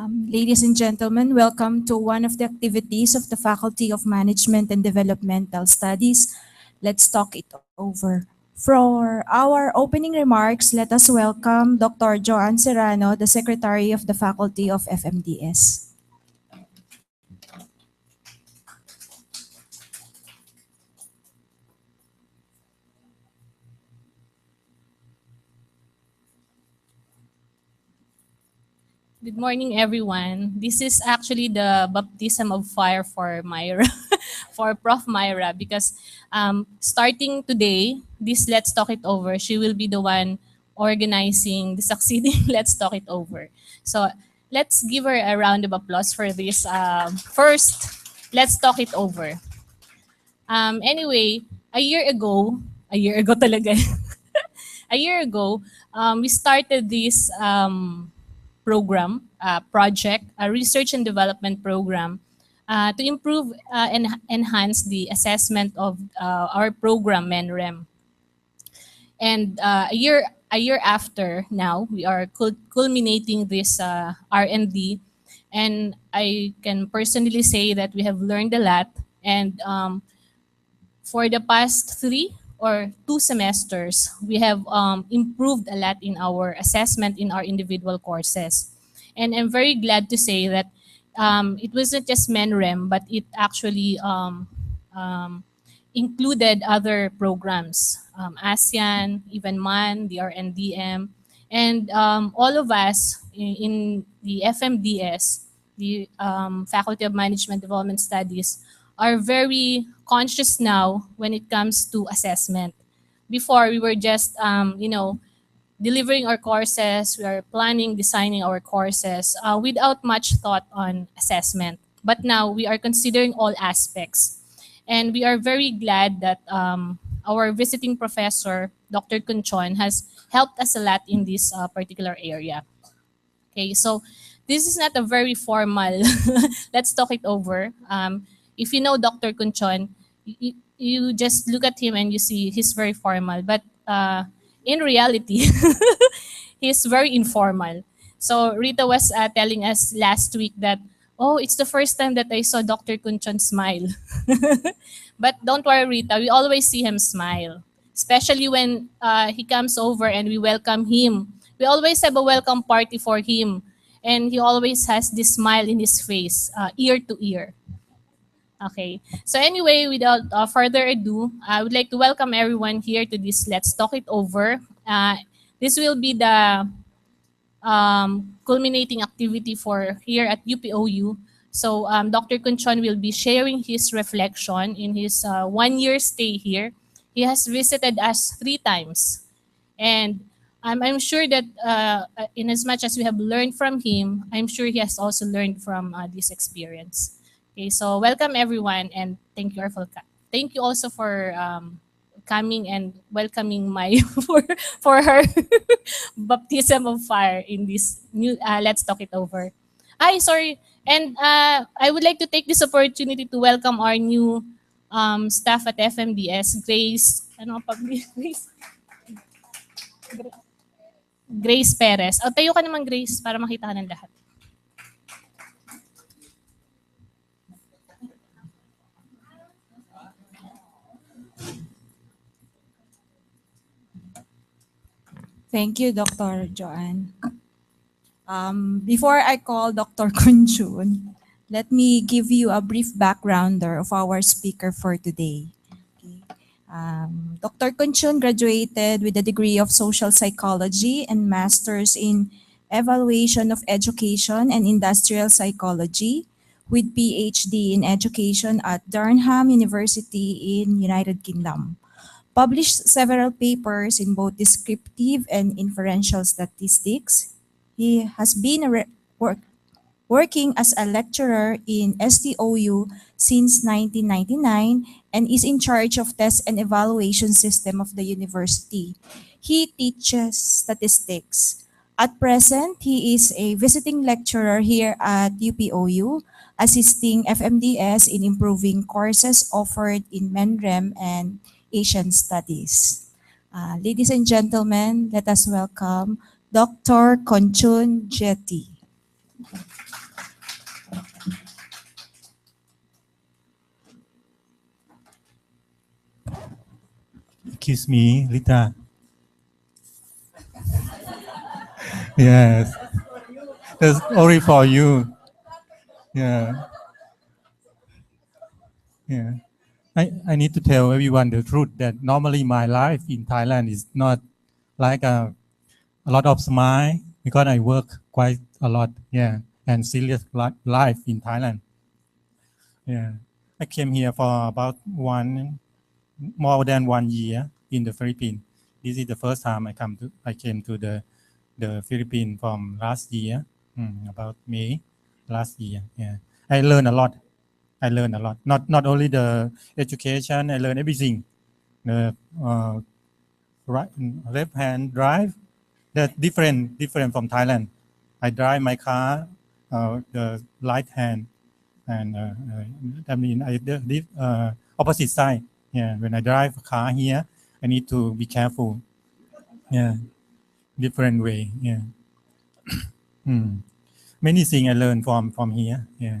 Ladies and gentlemen, welcome to one of the activities of the Faculty of Management and Developmental Studies. Let's talk it over. For our opening remarks, let us welcome Dr. Joanne Serrano, the Secretary of the Faculty of FMDS. Good morning, everyone. This is actually the baptism of fire for Myra, for Prof. Myra, because starting today, this Let's Talk It Over, she will be the one organizing the succeeding Let's Talk It Over. So let's give her a round of applause for this first Let's Talk It Over. Anyway, a year ago talaga, a year ago, we started this program, project, a research and development program to improve and enhance the assessment of our program, MENREM. And a year after now, we are culminating this R&D, and I can personally say that we have learned a lot. And for the past 2 semesters, we have improved a lot in our assessment in our individual courses. And I'm very glad to say that it wasn't just MENREM, but it actually included other programs, ASEAN, even MAN, the RNDM, and all of us in the FMDS, the Faculty of Management Development Studies, are very conscious now when it comes to assessment. Before, we were just, delivering our courses, we are planning, designing our courses without much thought on assessment. But now we are considering all aspects. And we are very glad that our visiting professor, Dr. Conchon, has helped us a lot in this particular area. Okay, so this is not a very formal, let's talk it over. If you know Dr. Conchon, you just look at him and you see he's very formal. But in reality, he's very informal. So Rita was telling us last week that, oh, it's the first time that I saw Dr. Conchon smile. But don't worry, Rita, we always see him smile. Especially when he comes over and we welcome him. We always have a welcome party for him. And he always has this smile in his face, ear to ear. Okay. So anyway, without further ado, I would like to welcome everyone here to this Let's Talk It Over. This will be the culminating activity for here at UPOU. So Dr. Conchon will be sharing his reflection in his 1-year stay here. He has visited us 3 times. And I'm sure that in as much as we have learned from him, I'm sure he has also learned from this experience. Okay, so welcome everyone, and thank you also for coming and welcoming my for her baptism of fire in this new Let's Talk It Over. Sorry, and I would like to take this opportunity to welcome our new staff at FMDS, Grace Perez. Tayo ka naman, Grace, para makita ka ng lahat. Thank you, Dr. Joanne. Before I call Dr. Kunchun, let me give you a brief backgrounder of our speaker for today. Okay. Dr. Kunchun graduated with a degree of social psychology and master's in evaluation of education and industrial psychology with PhD in education at Durham University in United Kingdom. Published several papers in both descriptive and inferential statistics. He has been working as a lecturer in STOU since 1999 and is in charge of test and evaluation system of the university. He teaches statistics. At present, he is a visiting lecturer here at UPOU, assisting FMDS in improving courses offered in MENREM and Asian Studies. Ladies and gentlemen, let us welcome Dr. Conchun Jetty. Kiss me, Rita. Yes, that's only for you. Yeah, yeah. I need to tell everyone the truth that normally my life in Thailand is not like a lot of smile because I work quite a lot. Yeah, and serious life in Thailand. Yeah, I came here for about more than 1 year in the Philippines. This is the first time I came to the Philippines from last year, about May last year. Yeah, I learned a lot. I learned a lot. Not only the education, I learned everything. The right, left hand drive, that's different from Thailand. I drive my car, the right hand, and I mean I did opposite side. Yeah, when I drive a car here, I need to be careful. Yeah, different way. Yeah, many things I learned from here. Yeah.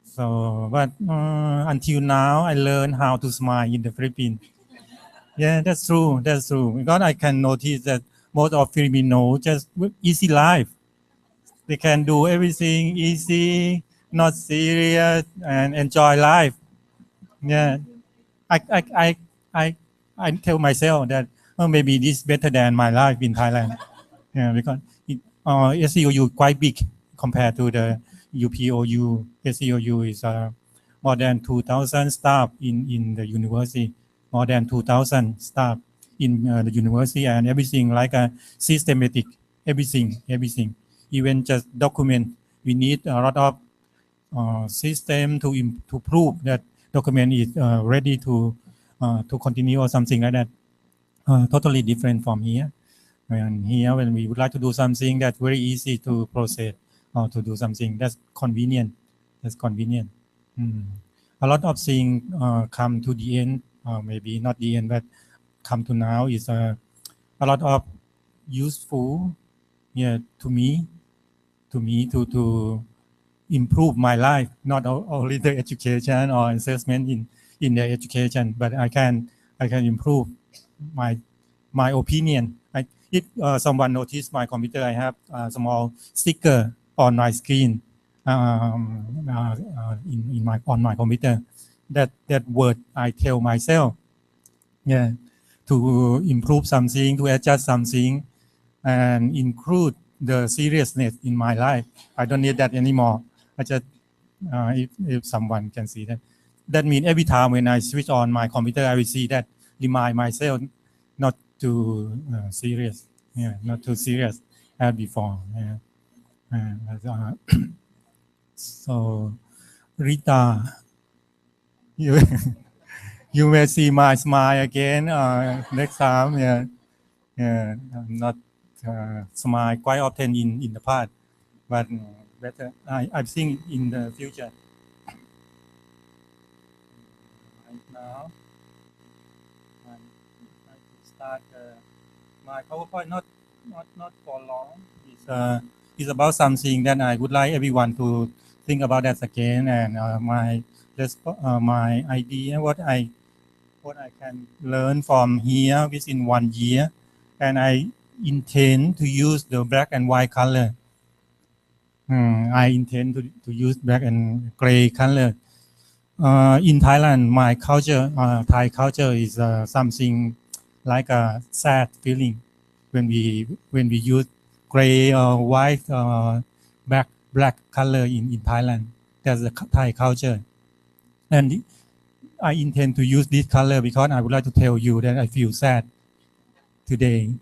So, but until now, I learned how to smile in the Philippines. Yeah, that's true. That's true. Because I can notice that most of Filipino just easy life. They can do everything easy, not serious, and enjoy life. Yeah, I I I I, I tell myself that maybe this is better than my life in Thailand. Yeah, because SCOU quite big compared to the UPOU. SCOU is more than 2,000 staff in the university, more than 2,000 staff in the university, and everything like a systematic, everything. Even just document, we need a lot of system to prove that document is ready to continue or something like that. Totally different from here. And here, when we would like to do something that's very easy to process or to do something that's convenient, that's convenient. Mm. A lot of things come to the end, maybe not the end, but come to now is a lot of useful, yeah, to improve my life, not only the education or assessment in the education, but I can improve my my opinion. If someone noticed my computer, I have a small sticker on my screen in my on my computer. That word I tell myself, yeah, to improve something, to adjust something, and include the seriousness in my life. I don't need that anymore. I just if someone can see that. That means every time when I switch on my computer, I will see that, remind myself not too serious. Yeah, not too serious as before. Yeah. So Rita, you you may see my smile again next time. Yeah, yeah. I'm not smile quite often in the past, but better. I think in the future. Right now, I could start my PowerPoint not for long. It's about something that I would like everyone to think about that again, and my idea what I can learn from here within 1 year, and I intend to use the black and white color. I intend to use black and gray color. In Thailand, my culture, Thai culture is something like a sad feeling when we use gray or white black color in Thailand. That's the Thai culture, and I intend to use this color because I would like to tell you that I feel sad today.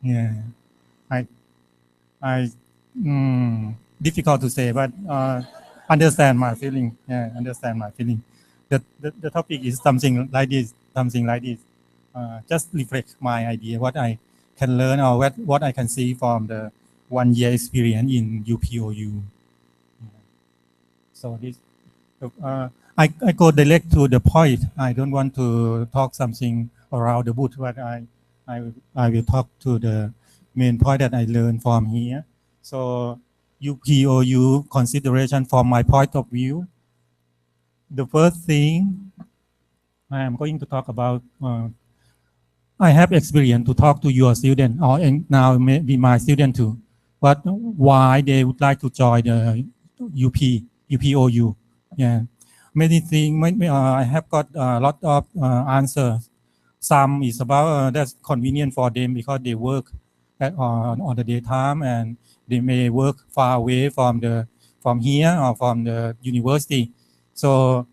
Yeah, I I difficult to say, but understand my feeling. Yeah, understand my feeling. The topic is something like this. Something like this. Just reflect my idea, what I can learn or what I can see from the 1 year experience in UPOU. So this, I go direct to the point. I don't want to talk something around the bush, but I will talk to the main point that I learned from here. So UPOU consideration from my point of view. The first thing I am going to talk about I have experience to talk to your student, or and now maybe my student too, but why they would like to join the UPOU. Yeah, many things. I have got a lot of answers. Some is about that's convenient for them because they work on the daytime and they may work far away from here or from the university. So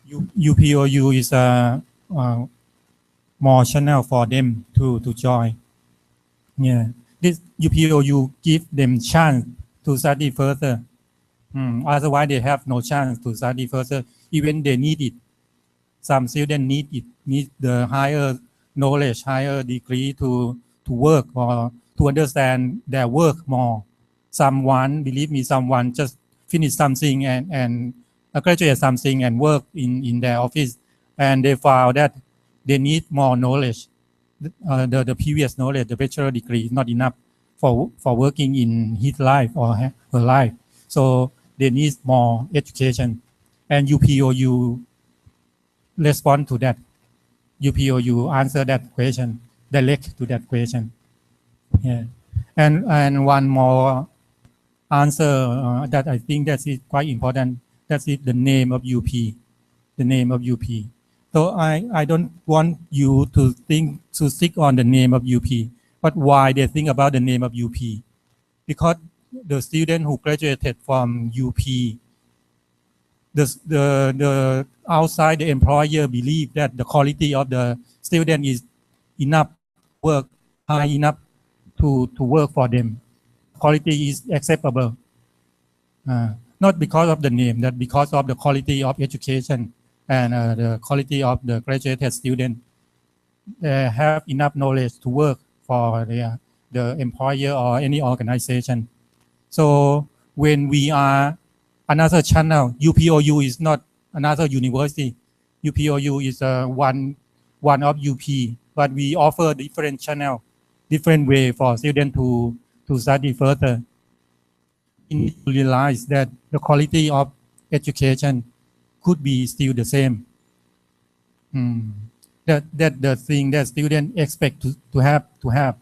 UPOU is a more channel for them to join. Yeah, this UPOU give them chance to study further. Otherwise, they have no chance to study further, even they need it. Some students need the higher knowledge, higher degree to work or to understand their work more. Someone, believe me, someone just finish something and graduate something and work in their office, and they found that they need more knowledge. The previous knowledge, the bachelor degree is not enough for working in his life or her life. So they need more education, and UPOU respond to that. UPOU answer that question, direct to that question. Yeah, and one more answer that I think that is quite important. That is the name of UP, the name of UP. So I don't want you to think to stick on the name of UP, but why they think about the name of UP? Because the student who graduated from UP, the outside the employer believe that the quality of the student is enough work, high enough to work for them. Quality is acceptable. Not because of the name, that because of the quality of education and the quality of the graduated student. They have enough knowledge to work for the employer or any organization. So when we are another channel, UPOU is not another university. UPOU is one of UP, but we offer different channel, different way for students to study further. We need to realize that the quality of education could be still the same. That the thing that students expect to have.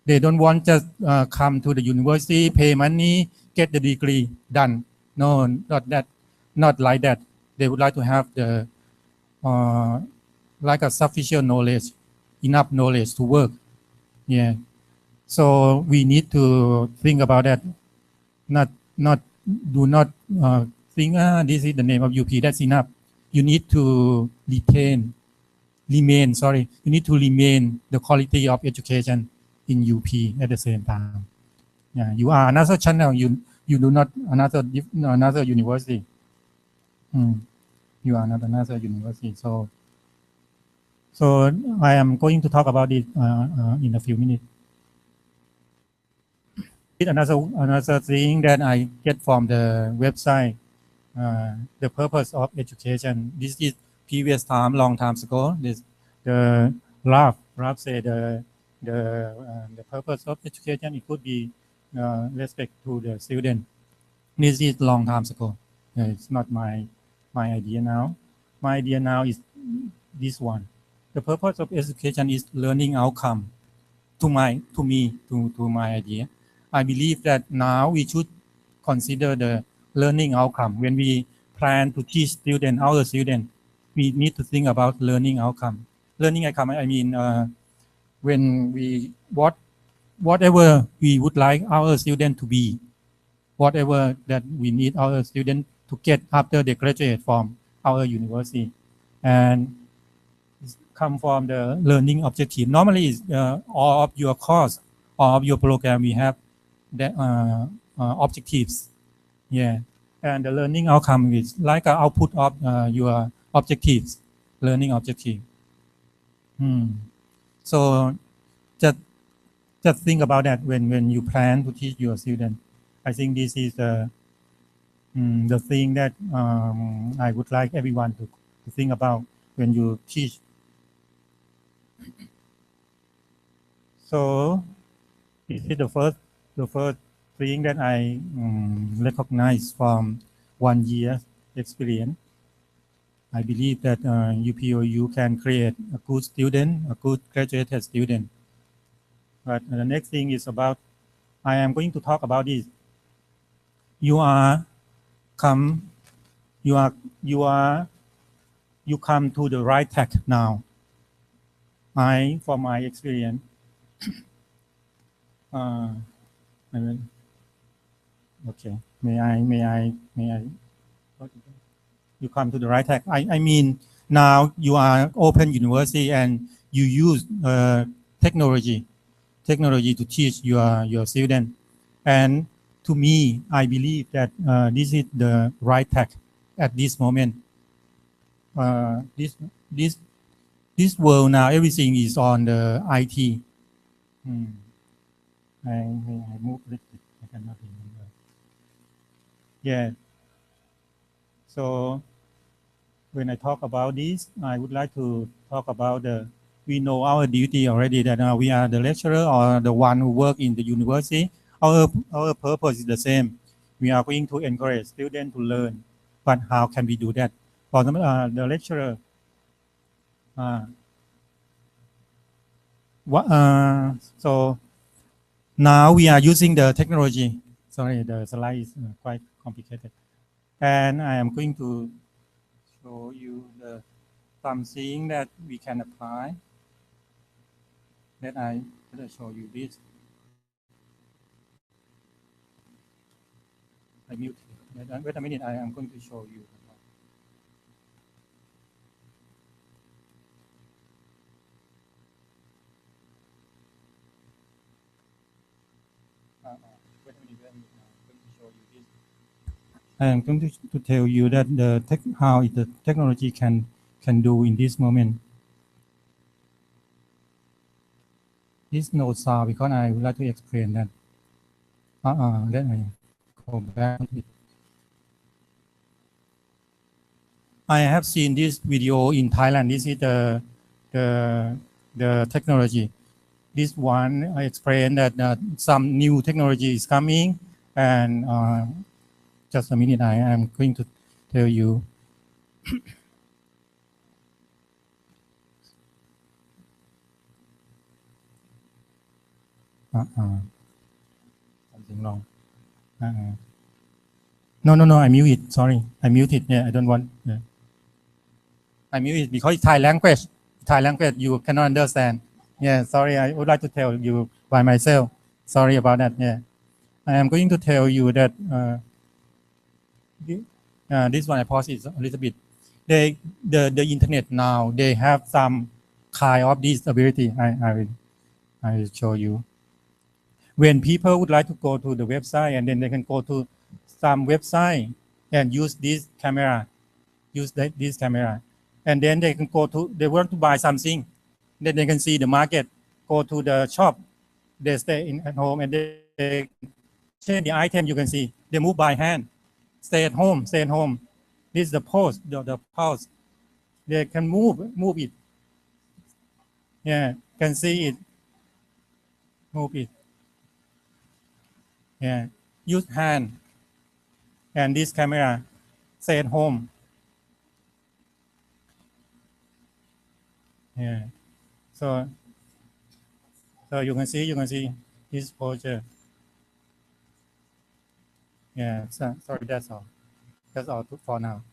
They don't want just come to the university, pay money, get the degree, done. No, not like that. They would like to have the like a sufficient knowledge, enough knowledge to work. Yeah. So we need to think about that. Do not think this is the name of UP. That's enough. You need to remain. Sorry, you need to remain the quality of education in UP at the same time. Yeah, you are another channel. You do not another university. You are not another university. So I am going to talk about it in a few minutes. Another thing that I get from the website, the purpose of education. This is previous time, long times ago. The Ralph said the purpose of education, it could be respect to the student. This is long times ago. It's not my idea now. My idea now is this one. The purpose of education is learning outcome. To my idea, I believe that now we should consider the learning outcome. When we plan to teach our student, we need to think about learning outcome. Learning outcome, I mean, when whatever we would like our student to be, whatever that we need our student to get after they graduate from our university, and come from the learning objective. Normally, all of your course, all of your program, we have the objectives. Yeah, and the learning outcome is like an output of your objectives, learning objective. So just think about that when you plan to teach your student. I think this is the thing that I would like everyone to think about when you teach. So this is the first thing that I recognize from 1 year experience. I believe that UPOU can create a good student, a good graduated student. But the next thing is about, I am going to talk about this. You are come, you are, you are, you come to the right track now. From my experience, I will, okay, may I, you come to the right track. I mean, now you are open university and you use technology to teach your student. And to me, I believe that this is the right track at this moment. This this this world now, everything is on the IT. I move a little bit. I cannot remember. Yeah. So when I talk about this, I would like to talk about we know our duty already, that we are the lecturer or the one who work in the university. Our purpose is the same. We are going to encourage students to learn, but how can we do that? For the lecturer, so now we are using the technology. Sorry, the slide is quite complicated. And I am going to show you something that we can apply. Let I show you this. I mute. Wait a minute. I am going to show you. Wait a minute. I'm going to show you this. I am going to tell you that how the technology can do in this moment. This no sound because I would like to explain that. Let me go back. I have seen this video in Thailand. This is the technology. This one I explained that some new technology is coming, and just a minute, I am going to tell you. Something wrong. No, I mute it. Sorry, I mute it. Yeah, I don't want. Yeah. I mute it because it's Thai language. Thai language you cannot understand. Yeah, sorry. I would like to tell you by myself. Sorry about that. Yeah, I am going to tell you that this one I pause it a little bit. The internet now they have some kind of this ability. I will show you. When people would like to go to the website and then they can go to some website and use this camera, this camera, and then they can go to, they want to buy something, then they can see the market, go to the shop, they stay at home and they change the item. You can see they move by hand, stay at home. This is the post, the pulse. They can move it. Yeah, can see it, move it. Yeah, use hand and this camera, stay at home. Yeah, so you can see this posture. Yeah, so, sorry, that's all for now.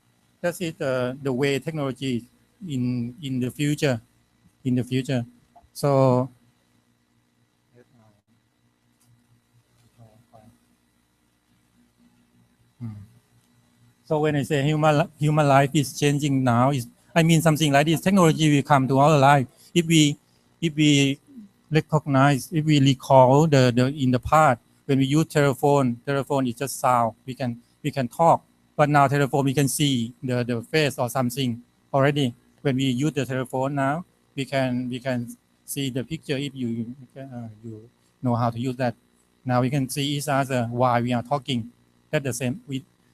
That is the way technology in the future. So so when I say human life is changing now, I mean something like this. Technology will come to our life if we recognize, if we recall the in the past when we use telephone is just sound. We can talk, but now telephone we can see the face or something already. When we use the telephone now, we can see the picture if you know how to use that. Now we can see each other while we are talking. That's the same.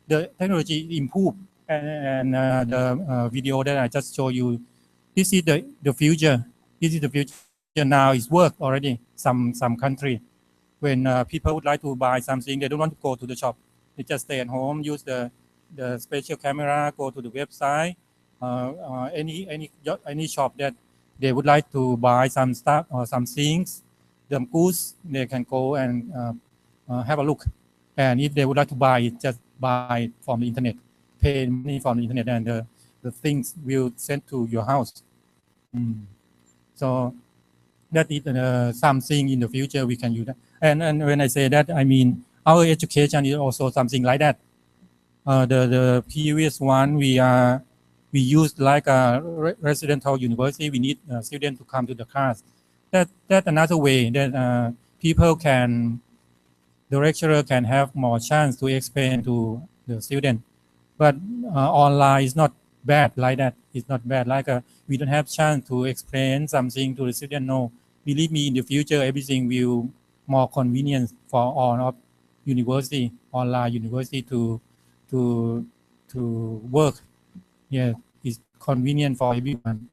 The technology improved, and the video that I just showed you, this is the future. This is the future now. It's work already. Some country, when people would like to buy something, they don't want to go to the shop. They just stay at home, use the special camera, go to the website, any shop that they would like to buy some stuff or some things, some goods, they can go and have a look. And if they would like to buy it, just buy it from the internet, pay money from the internet, and the things will send to your house. So that is something in the future we can use that. And when I say that, I mean our education is also something like that. The previous one we use like a residential university. We need students to come to the class. That another way that people can, the lecturer can have more chance to explain to the student. But online is not bad like that. It's not bad like we don't have chance to explain something to the student. No, believe me, in the future everything will more convenient for all of university, online university to work. Yeah, it's convenient for everyone.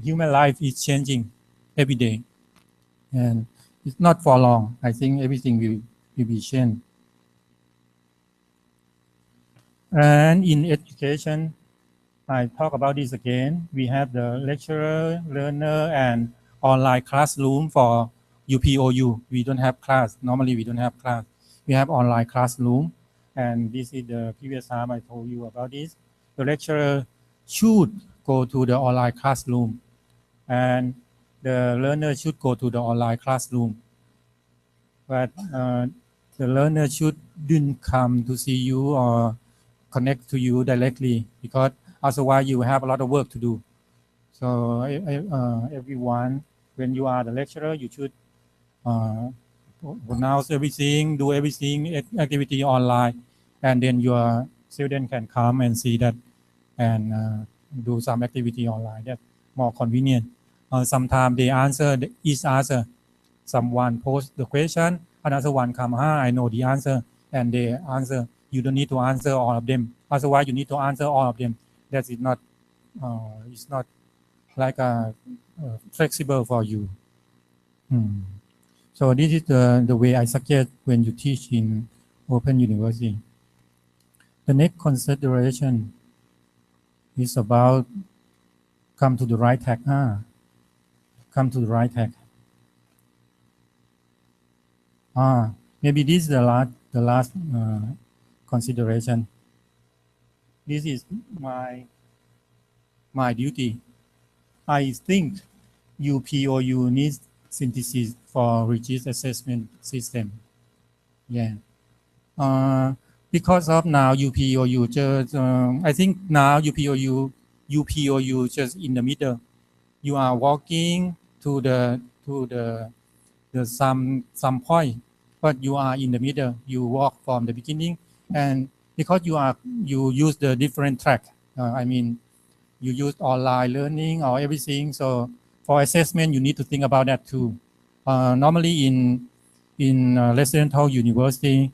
Human life is changing every day, and it's not for long. I think everything will be changed. And in education, I talk about this again. We have the lecturer, learner, and online classroom for UPOU. We don't have class. Normally, we don't have class. We have online classroom. And this is the previous time I told you about this. The lecturer should go to the online classroom, and the learner should go to the online classroom. But the learner shouldn't come to see you or connect to you directly, because otherwise you have a lot of work to do. So everyone, when you are the lecturer, you should announce everything, do everything, activity online, and then your student can come and see that and do some activity online. That's more convenient. Sometimes they answer each answer. Someone post the question, another one come, I know the answer, and they answer. You don't need to answer all of them. Otherwise, you need to answer all of them. That is not, it's not like flexible for you. So this is the way I suggest when you teach in Open University. The next consideration is about come to the right track. Come to the right track. Maybe this is the last consideration. This is my duty. I think UPOU needs synthesis for rigid assessment system. Yeah. Because of now UPOU just I think now UPOU just in the middle. You are walking to the some point, but you are in the middle. You walk from the beginning, and because you use the different track. I mean, you use online learning or everything. So for assessment, you need to think about that too. Normally in residential university,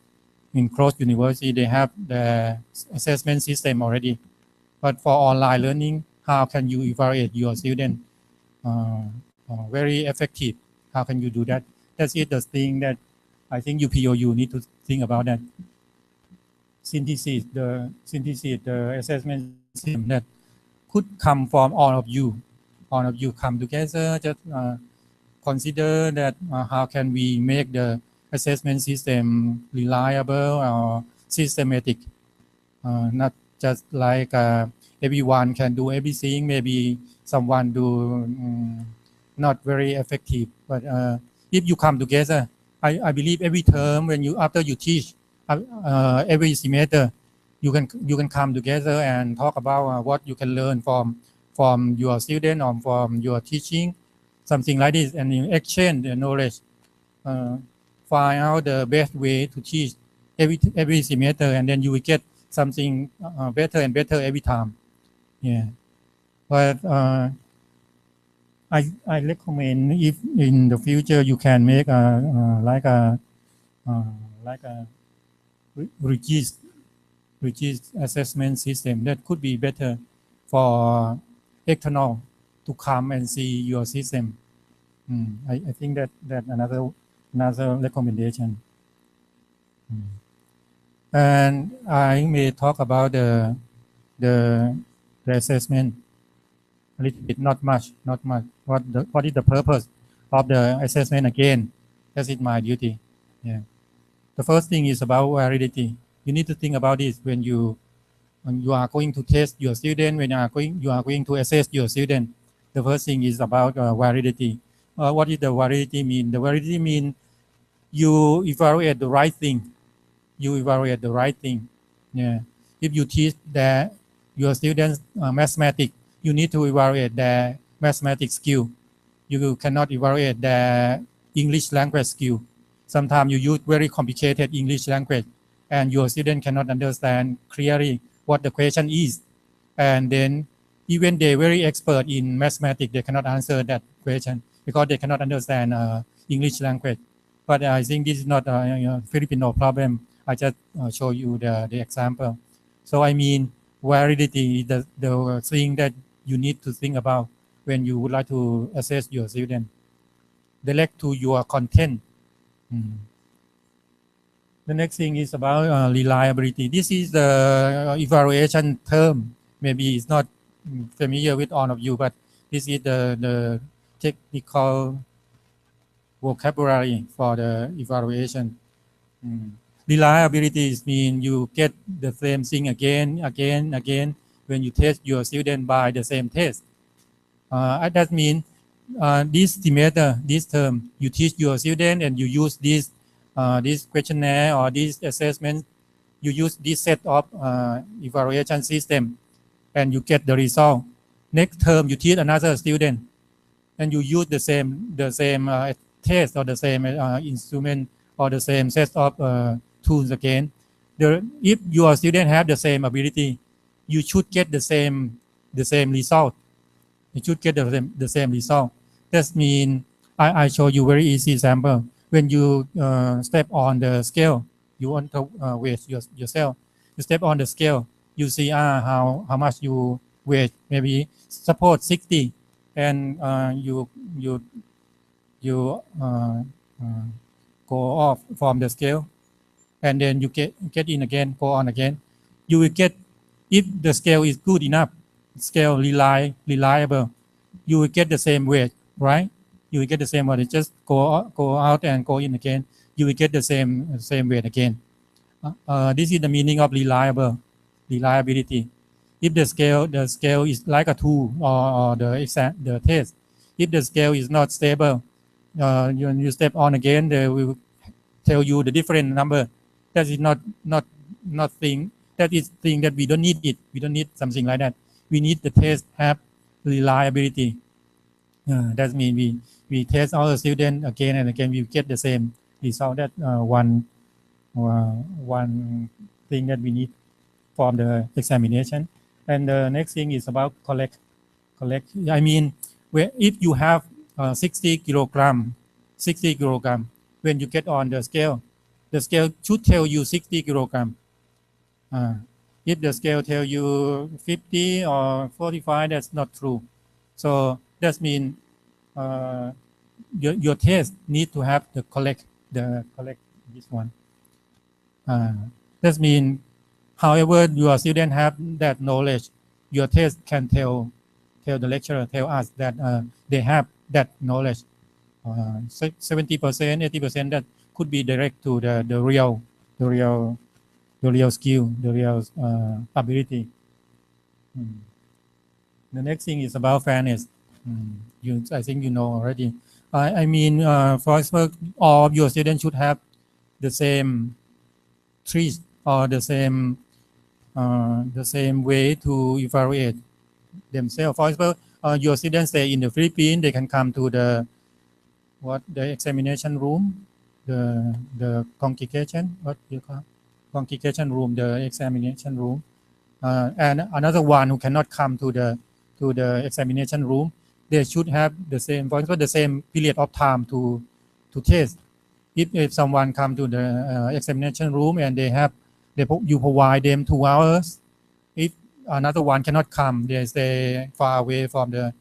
in closed university, they have the assessment system already. But for online learning, how can you evaluate your student very effective? How can you do that? That's it, the thing that I think UPOU need to think about that. Synthesis, the assessment system that could come from all of you. All of you come together, just consider that how can we make the assessment system reliable or systematic, not just like everyone can do everything. Maybe someone do not very effective, but if you come together, I believe every term when you after you teach, every semester, you can come together and talk about what you can learn from your student or from your teaching, something like this, and you exchange the knowledge, find out the best way to teach every semester, and then you will get something better and better every time. Yeah, but I recommend if in the future you can make like a rigid assessment system that could be better for external to come and see your system. I think that another recommendation. And I may talk about the the assessment a little bit, not much. What is the purpose of the assessment again? That is my duty. Yeah. The first thing is about validity. You need to think about this when you are going to test your student, when you are going to assess your student. The first thing is about validity. What does the validity mean? The validity mean you evaluate the right thing. You evaluate the right thing. Yeah. If you teach that your students mathematics, you need to evaluate their mathematics skill. You cannot evaluate their English language skill. Sometimes you use very complicated English language and your student cannot understand clearly what the question is. And then even they very expert in mathematics, they cannot answer that question because they cannot understand English language. But I think this is not a Filipino problem. I just show you the example. So I mean, validity is the thing that you need to think about when you would like to assess your student. Direct to your content. The next thing is about reliability. This is the evaluation term. Maybe it's not familiar with all of you, but this is the technical vocabulary for the evaluation. Reliability means you get the same thing again when you test your student by the same test. That means this semester, this term, you teach your student and you use this questionnaire or this assessment, you use this set of evaluation system and you get the result. Next term, you teach another student and you use the same test or the same instrument or the same set of tools again. If your student have the same ability, you should get the same result. You should get the same result. That means I show you very easy example. When you step on the scale, you want to weigh yourself. You step on the scale, you see how much you weigh. Maybe suppose 60, and you go off from the scale, and then you get in again, go on again. You will get, if the scale is good enough, scale reliable, you will get the same weight, right? You will get the same weight. Just go out and go in again. You will get the same weight again. This is the meaning of reliability. If the scale is like a tool or the test. If the scale is not stable, you step on again, they will tell you the different number. That is not thing. That is thing that we don't need it. We don't need something like that. We need the test have reliability. That means we test our student again and again. We get the same result. That one thing that we need from the examination. And the next thing is about collect. I mean, if you have 60 kilogram, when you get on the scale should tell you 60 kilogram. If the scale tell you 50 or 45, that's not true. So that means your test need to have the collect this one. That means, however, your student have that knowledge, your test can tell the lecturer, tell us that they have that knowledge. 70%, 80%, that could be direct to the real skill, the real ability. The next thing is about fairness. I think you know already. I mean, for example, all of your students should have the same trees or the same way to evaluate themselves. For example, your students stay in the Philippines, they can come to the examination room, the congregation, what you call congregation room, the examination room, and another one who cannot come to the examination room, they should have the same, for example, the same period of time to test. If someone come to the examination room and you provide them 2 hours, if another one cannot come, they stay far away from the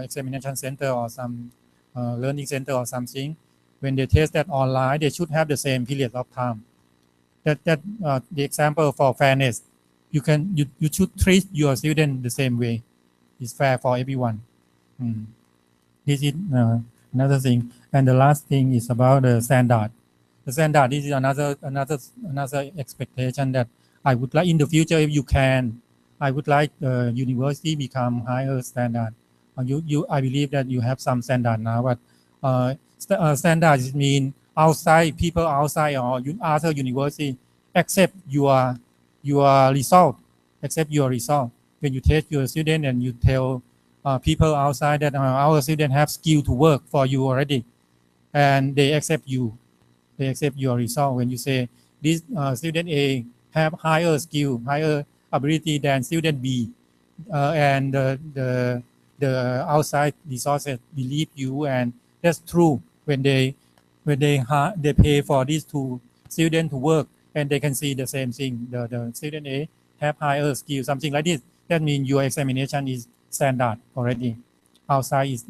examination center or some learning center or something, when they test that online, they should have the same period of time. That the example for fairness. you should treat your student the same way. It's fair for everyone. This is another thing. And the last thing is about the standard. The standard, this is another expectation that I would like in the future, if you can, I would like university become higher standard. I believe that you have some standard now, but standards mean outside people outside or other university accept your result, accept your result. When you take your student and you tell people outside that our student have skill to work for you already, and they accept you, they accept your result. When you say this student A have higher skill, higher ability than student B, and the outside resources believe you, and that's true. When they pay for these two students to work, and they can see the same thing. The student A have higher skill, something like this. That means your examination is standard already. Outside is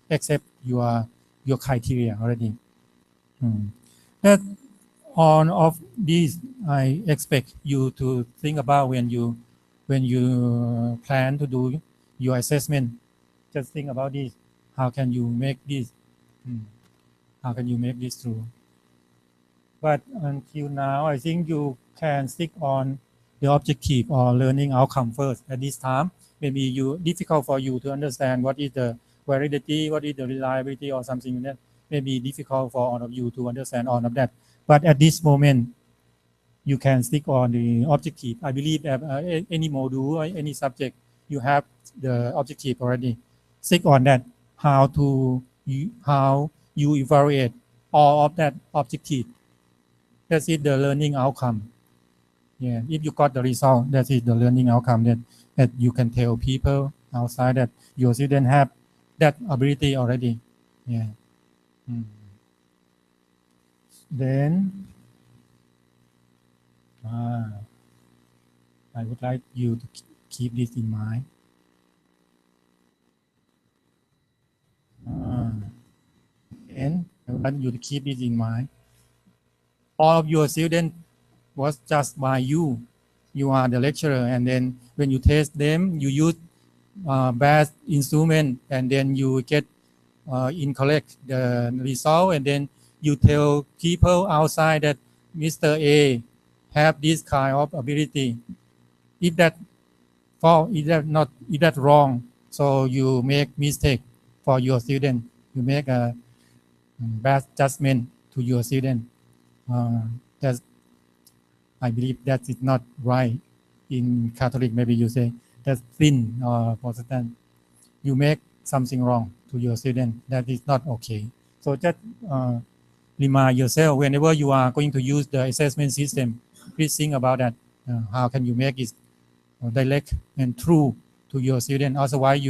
accept your criteria already. That all of these I expect you to think about when you plan to do your assessment. Just think about this. How can you make this? How can you make this true? But until now, I think you can stick on the objective or learning outcome first. At this time, maybe difficult for you to understand what is the validity, what is the reliability, or something that may be difficult for all of you to understand all of that. But at this moment, you can stick on the objective. I believe that any module or any subject, you have the objective already. Stick on that. How you evaluate all of that objective. That is the learning outcome. Yeah, if you got the result, that is the learning outcome that you can tell people outside that your student have that ability already. Yeah. Then I would like you to keep this in mind. And I would like you to keep this in mind. All of your students was just by you. You are the lecturer, and then when you test them, you use bad instrument, and then you get incorrect the result, and then you tell people outside that Mr. A have this kind of ability. If that fault, if that wrong, so you make mistake for your student. You make a bad judgment to your student. That's, I believe that is not right. In Catholic, maybe you say that's sin, or Protestant. You make something wrong to your student. That is not okay. So just remind yourself whenever you are going to use the assessment system, please think about that. How can you make it direct and true to your student? Otherwise,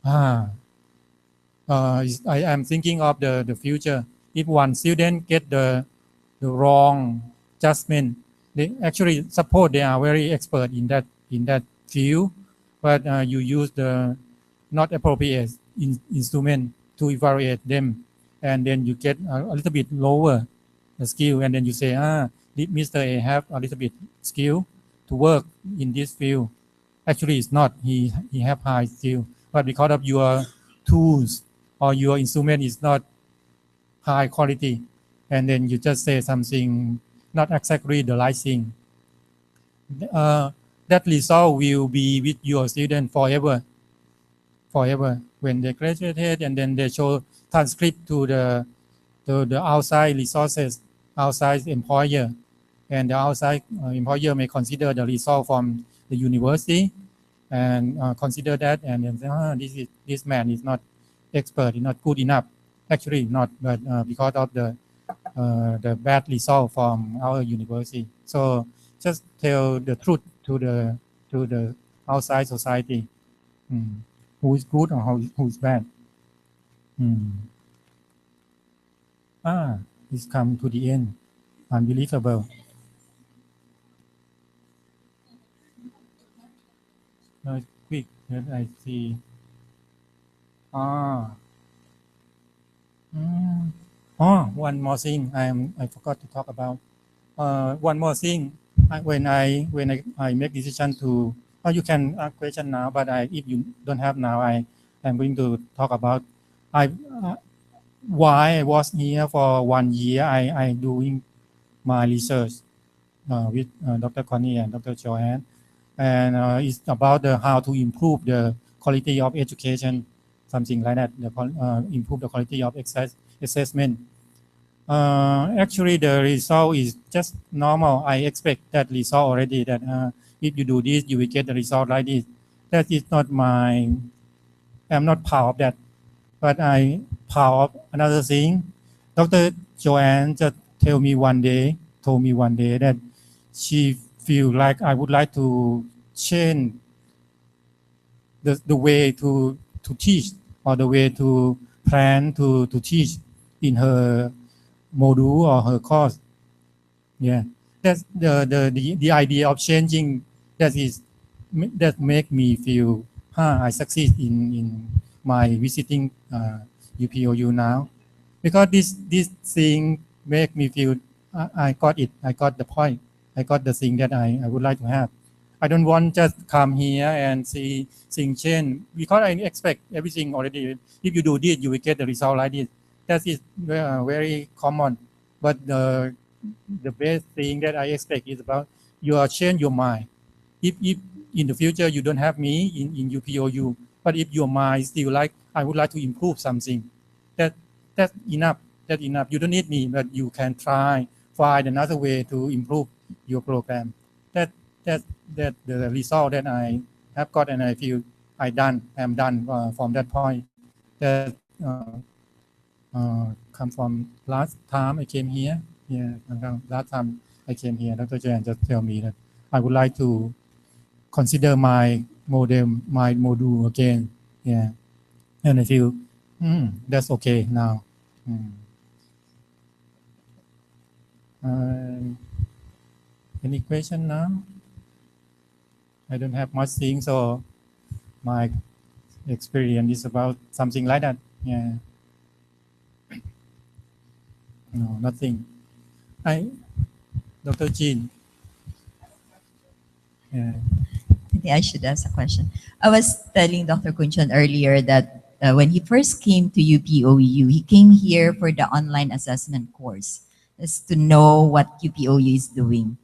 I am thinking of the future. If one student get the wrong judgment, they actually suppose they are very expert in that field, but you use the not appropriate instrument to evaluate them, and then you get a little bit lower skill, and then you say, did Mr. A have a little bit skill to work in this field? Actually, it's not. He have high skill, but because of your tools or your instrument is not high quality, and then you just say something not exactly the right thing. That result will be with your student forever. When they graduated, and then they show transcript to the outside resources, outside employer, and the outside employer may consider the result from the university and consider that, and then say, this man is not expert, is not good enough. Actually not, but because of the bad result from our university. So just tell the truth to the outside society, who is good or who is bad. It's come to the end. Unbelievable. Quick, let I see. One more thing I forgot to talk about. One more thing when I make decision to, you can ask question now, but if you don't have now, I am going to talk about I why I was here for 1 year. I doing my research with Dr. Connie and Dr. Joanne, and it's about how to improve the quality of education, something like that. Improve the quality of assessment. Actually, the result is just normal. I expect that result already. That if you do this, you will get the result like this. That is not my. I'm not proud of that, but I proud of another thing. Dr. Joanne just told me one day that she feel like I would like to change the way to teach, or the way to plan to teach in her module or her course. Yeah, that's the idea of changing. That make me feel, I succeed in my visiting UPOU now, because this thing make me feel, I got it. I got the point. I got the thing that I would like to have. I don't want just come here and see things change, because I expect everything already. If you do this, you will get the result like this. That is very common. But the best thing that I expect is about you change your mind. If in the future you don't have me in UPOU, but if your mind still like, I would like to improve something, that that's enough. That's enough. You don't need me, but you can find another way to improve your program. That that that the result that I have got, and I feel I'm done from that point. That come from last time I came here. Yeah, last time I came here, Dr. Jan just tell me that I would like to consider my module again. Yeah, and I feel that's okay now. Any question now? I don't have much things, so my experience is about something like that. Yeah. No, nothing. Dr. Jean. Yeah. I think I should ask a question. I was telling Dr. Kunchon earlier that when he first came to UPOU, he came here for the online assessment course, just to know what UPOU is doing.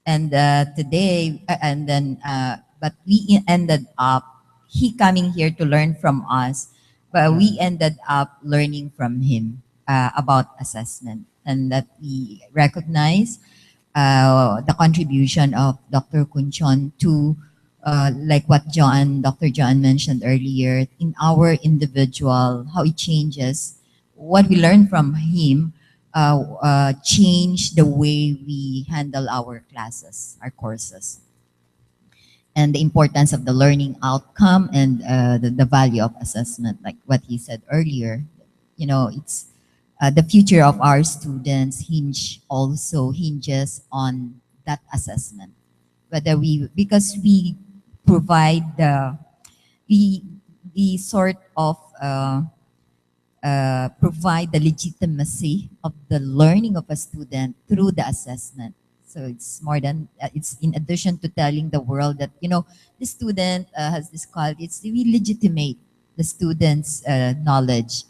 And today, but we ended up, he coming here to learn from us, but we ended up learning from him about assessment, and that we recognize the contribution of Dr. Kunchon to, like what Dr. John mentioned earlier, in our individual, how it changes. What we learn from him change the way we handle our classes, our courses, and the importance of the learning outcome, and the value of assessment, like what he said earlier. It's the future of our students hinges on that assessment. Because we provide we sort of provide the legitimacy of the learning of a student through the assessment. So it's more than, it's in addition to telling the world that, the student has this quality, it's we legitimate the student's knowledge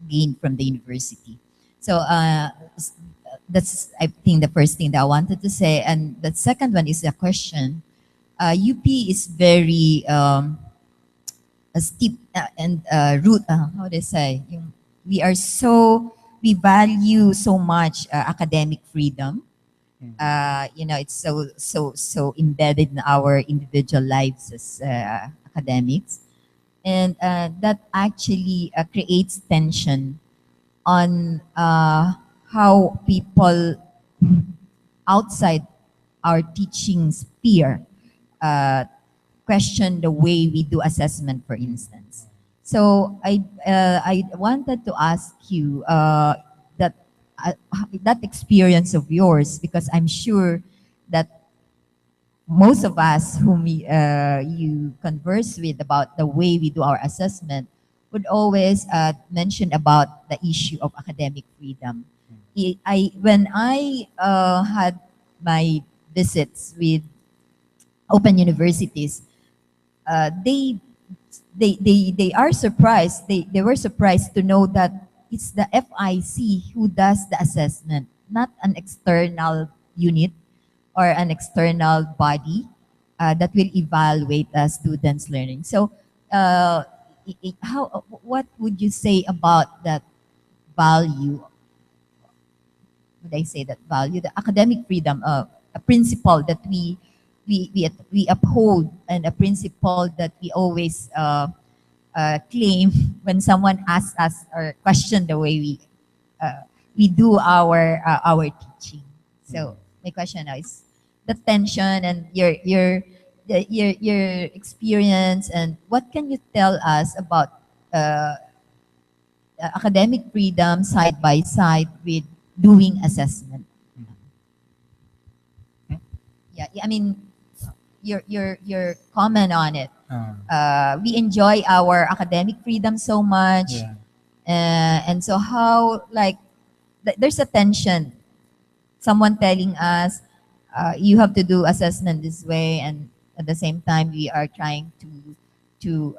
gained from the university. So that's, I think, the first thing that I wanted to say. And the second one is a question. UP is very steep and root, how do I say? We value so much academic freedom. It's so embedded in our individual lives as academics. And that actually creates tension on how people outside our teaching sphere question the way we do assessment, for instance. So I wanted to ask you that that experience of yours, because I'm sure that most of us whom you converse with about the way we do our assessment would always mention about the issue of academic freedom. When I had my visits with open universities, they are surprised. They were surprised to know that it's the FIC who does the assessment, not an external unit or an external body that will evaluate a student's learning. So, what would you say about that value? Would I say that value, the academic freedom, a principle that we uphold, and a principle that we always claim when someone asks us or question the way we do our teaching. So my question now is the tension and your experience, and what can you tell us about uh, academic freedom side by side with doing assessment? Yeah, I mean, your comment on it. We enjoy our academic freedom so much, yeah. and so how, like, there's a tension. Someone telling us you have to do assessment this way, and at the same time we are trying to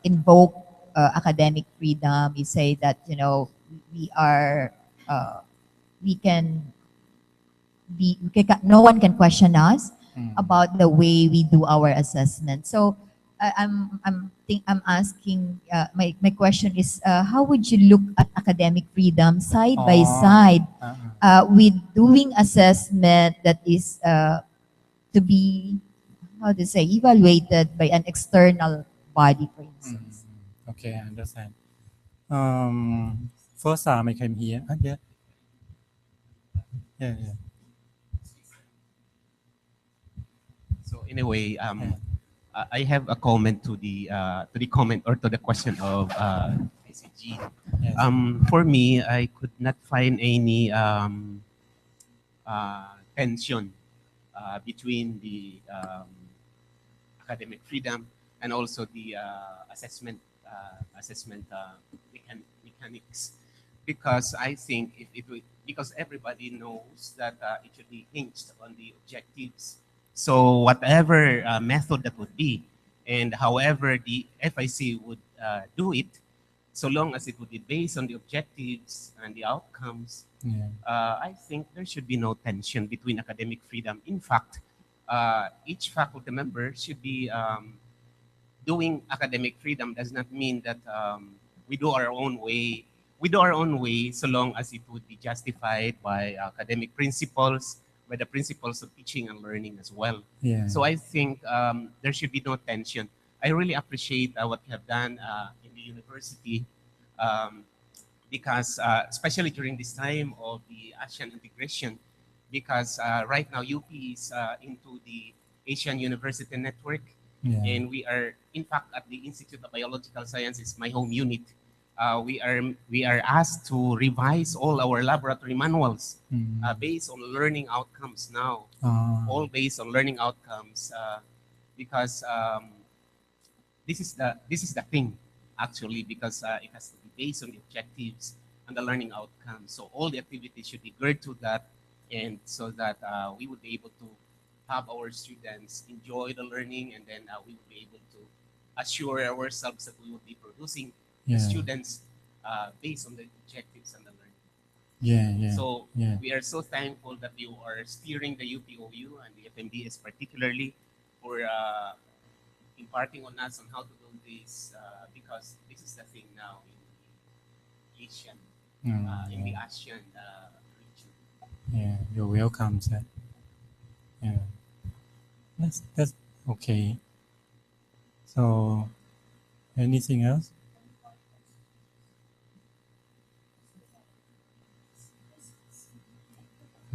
invoke academic freedom. We say that, you know, we are we can no one can question us about the way we do our assessment. So I'm asking, my question is, how would you look at academic freedom side by side with doing assessment that is to be, how to say, evaluated by an external body, for instance? Okay, I understand. First time I came here. Yeah. Yeah, yeah. So in a way, I have a comment to the comment or to the question of ICG. Yes. For me, I could not find any tension between the academic freedom and also the assessment mechanics, because I think if it would, because everybody knows that it should be hinged on the objectives. So whatever method that would be, and however the FIC would do it, so long as it would be based on the objectives and the outcomes, Yeah. I think there should be no tension between academic freedom. In fact, each faculty member should be doing academic freedom. Does not mean that we do our own way. We do our own way so long as it would be justified by academic principles, by the principles of teaching and learning as well. Yeah. So I think there should be no tension. I really appreciate what you have done in the university, because especially during this time of the Asian integration, because right now UP is into the Asian University Network, Yeah. and we are, in fact, at the Institute of Biological Sciences, my home unit. We are asked to revise all our laboratory manuals based on learning outcomes now, all based on learning outcomes, because this is the thing, actually, because it has to be based on the objectives and the learning outcomes. So all the activities should be geared to that, and so that we would be able to have our students enjoy the learning, and then we would be able to assure ourselves that we will be producing Yeah. students based on the objectives and the learning. Yeah, yeah. So yeah. we are so thankful that you are steering the UPOU and the FMDS particularly for imparting on us on how to do this, because this is the thing now in the Asian region. Yeah, you're welcome, sir. Yeah, that's okay. So, anything else?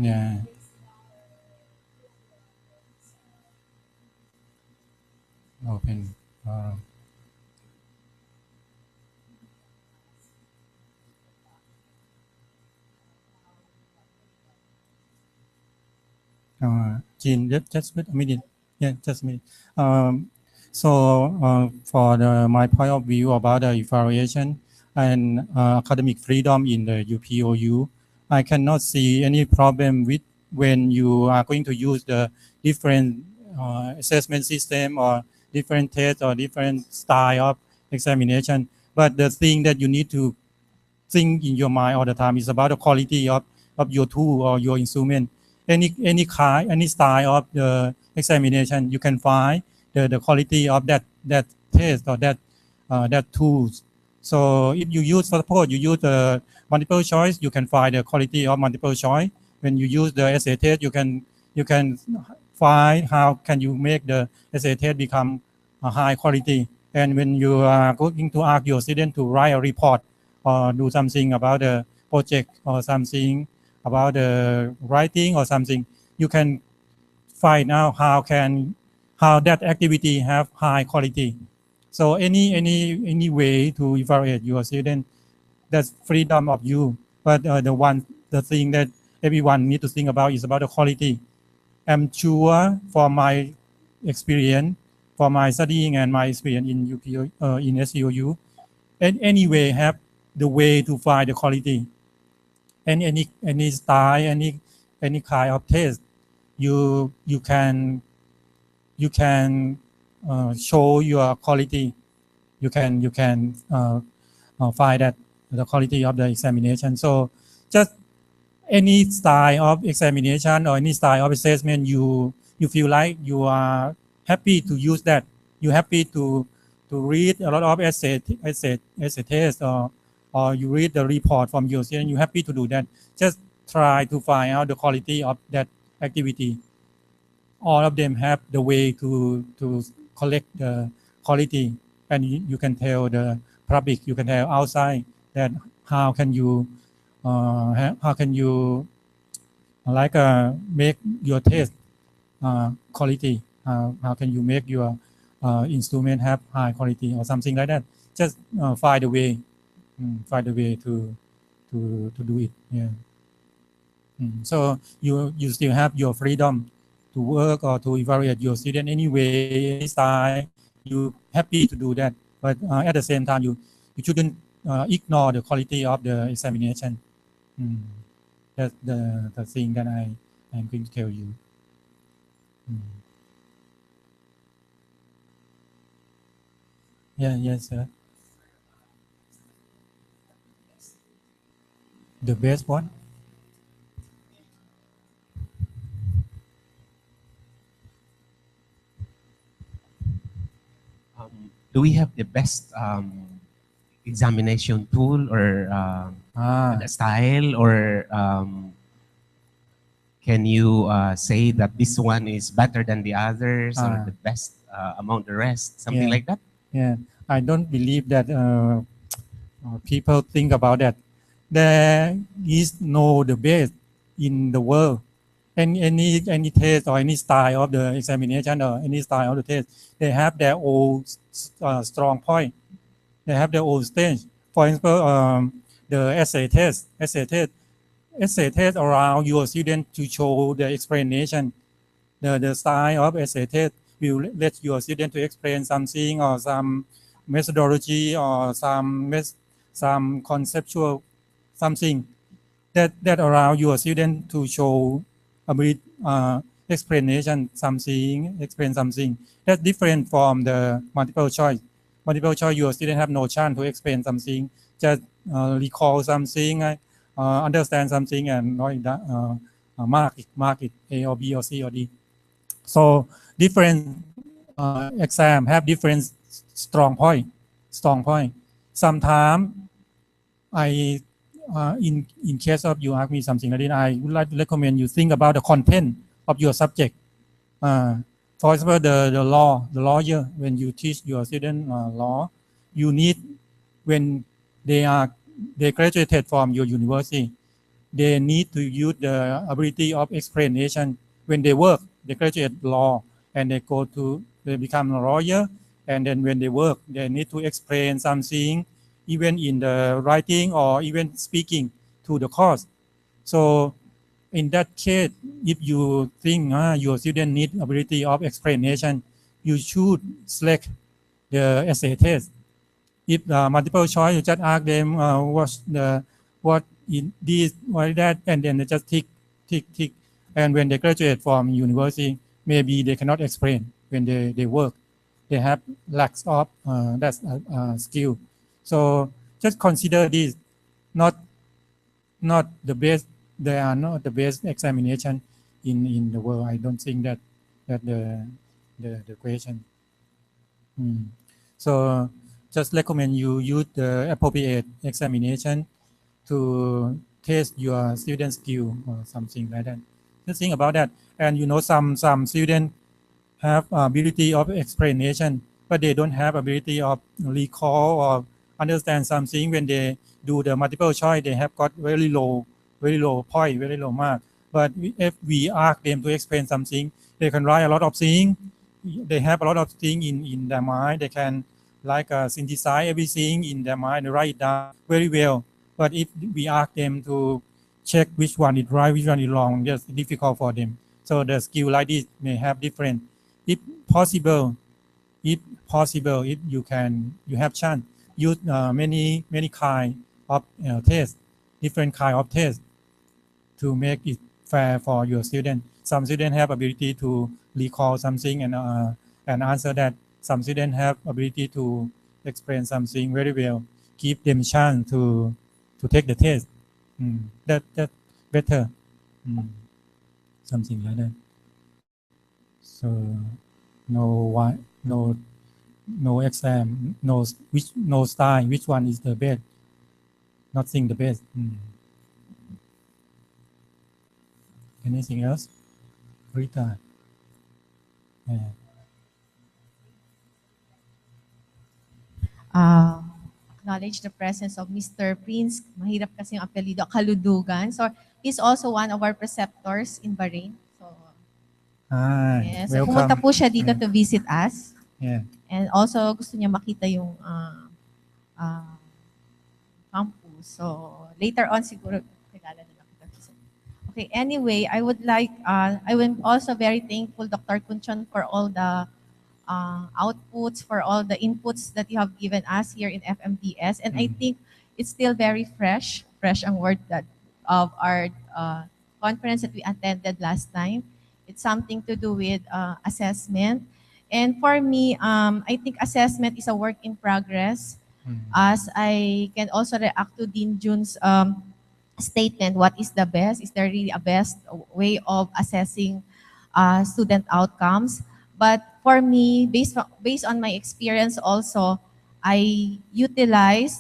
Yeah. Open. Jean, just wait a minute. Yeah, just a minute. For my point of view about the evaluation and academic freedom in the UPOU, I cannot see any problem with when you are going to use the different assessment system or different tests or different style of examination. But the thing that you need to think in your mind all the time is about the quality of your tool or your instrument. Any kind, any style of the examination, you can find the quality of that test or that tools. So if you use, suppose you use the multiple choice, you can find the quality of multiple choice. When you use the essay test, you can find how can you make the essay test become a high quality. And when you are going to ask your student to write a report or do something about the project or something about the writing or something, you can find out how that activity have high quality. So any way to evaluate your student, that's freedom of you. But the thing that everyone need to think about is about the quality. I'm sure from my experience, for my studying and my experience in UPOU, in SUOU, and anyway have the way to find the quality. And any style, any kind of taste, you can show your quality. You can find that the quality of the examination. So just any style of examination or any style of assessment, you feel like you are happy to use that. You're happy to read a lot of essay tests or you read the report from your student. You're happy to do that. Just try to find out the quality of that activity. All of them have the way to collect the quality, and you can tell the public, you can tell outside that how can you make your test quality, how can you make your instrument have high quality or something like that. Just find a way to do it. Yeah. So you still have your freedom to work or to evaluate your student anyway, any style. You happy to do that, but at the same time, you shouldn't ignore the quality of the examination. That's the thing that I'm going to tell you. Yeah, yes, sir. The best one? Do we have the best examination tool or the style, or can you say that this one is better than the others or the best among the rest, something like that? Yeah, I don't believe that people think about that. There is no the best in the world. Any test or any style of the examination or any style of the test, they have their own strong point. They have their own stage. For example, the essay test around your student to show the explanation. The style of essay test will let your student to explain something or some methodology or some conceptual something that allow your student to show a bit explain something that's different from the multiple choice. Multiple choice, your student have no chance to explain something, just recall something, understand something, and mark it A or B or C or D. So different exam have different strong point. Sometimes in case of you ask me something like that, I would like to recommend you think about the content of your subject. For example, the lawyer, when you teach your student law, you need, when they graduated from your university, they need to use the ability of explanation. When they work, they graduate law and they become a lawyer, and then when they work, they need to explain something, even in the writing or even speaking to the course. So in that case, if you think your student need ability of explanation, you should select the essay test. If multiple choice, you just ask them what in this, what that, and then they just tick And when they graduate from university, maybe they cannot explain when they work. They have lacks of that skill. So just consider this, not the best. They are not the best examination in the world. I don't think that the question. So just recommend you use the appropriate examination to test your student skill or something like that. Just think about that. And some students have ability of explanation, but they don't have ability of recall or understand something. When they do the multiple choice, they have got very low point, very low mark. But if we ask them to explain something, they can write a lot of things. They have a lot of things in their mind. They can synthesize everything in their mind and write it down very well. But if we ask them to check which one is right, which one is wrong, it's difficult for them. So the skill like this may have different. If possible, if you have chance, use many kind of tests, different kind of tests to make it fair for your student. Some students have ability to recall something and answer that. Some students have ability to explain something very well. Give them chance to take the test. That better. Something like that. So no exam, no style. Which one is the best? Nothing the best. Anything else? Rita. Yeah. Acknowledge the presence of Mr. Prince. Mahirap kasi yung apelido, Kaludugan. So, he's also one of our preceptors in Bahrain. So, Hi. yes. So, Welcome. pumunta po siya dito to visit us. Yeah. And also, gusto niya makita yung campus. So, later on, siguro, kilala na lang kita. Okay, anyway, I am also very thankful, Dr. Kunchon, for all the outputs, for all the inputs that you have given us here in FMDS. And I think it's still very fresh ang word that of our conference that we attended last time. It's something to do with assessment. And for me, I think assessment is a work in progress. As I can also react to Dean Jun's statement, what is the best? Is there really a best way of assessing student outcomes? But for me, based on my experience also, I utilize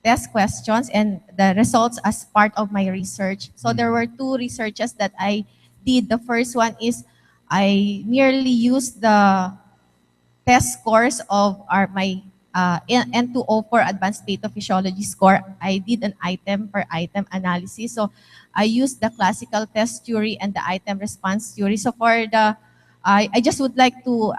test questions and the results as part of my research. So there were two researches that I did. The first one is I merely used the test scores of my N204 advanced pathophysiology score. I did an item per item analysis. So I used the classical test theory and the item response theory. So for the I just would like to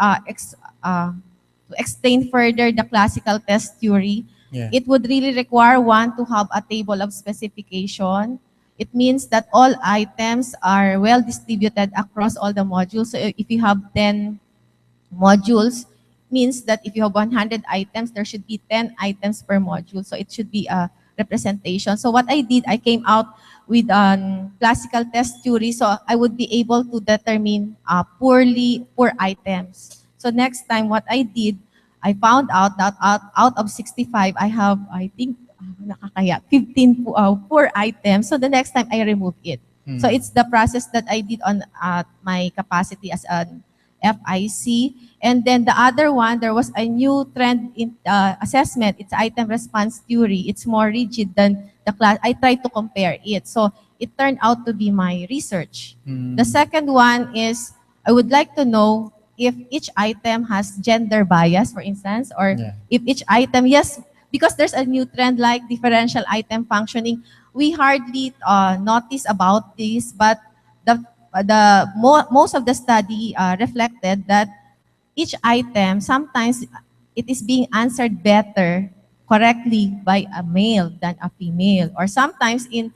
explain further the classical test theory. Yeah. It would really require one to have a table of specification. It means that all items are well distributed across all the modules. So if you have 10 modules, means that if you have 100 items, there should be 10 items per module. So it should be a representation. So what I did, I came out with classical test theory, so I would be able to determine poor items. So next time, what I did, I found out that out of 65, I have, I think, 15 poor items. So the next time, I remove it. So it's the process that I did on my capacity as an FIC. And then the other one, there was a new trend in assessment. It's item response theory. It's more rigid than the class. I tried to compare it. So it turned out to be my research. The second one is, I would like to know if each item has gender bias, for instance, or if each item, yes, because there's a new trend like differential item functioning. We hardly notice about this, but most of the study reflected that each item, sometimes it is being answered better, correctly by a male than a female. Or sometimes in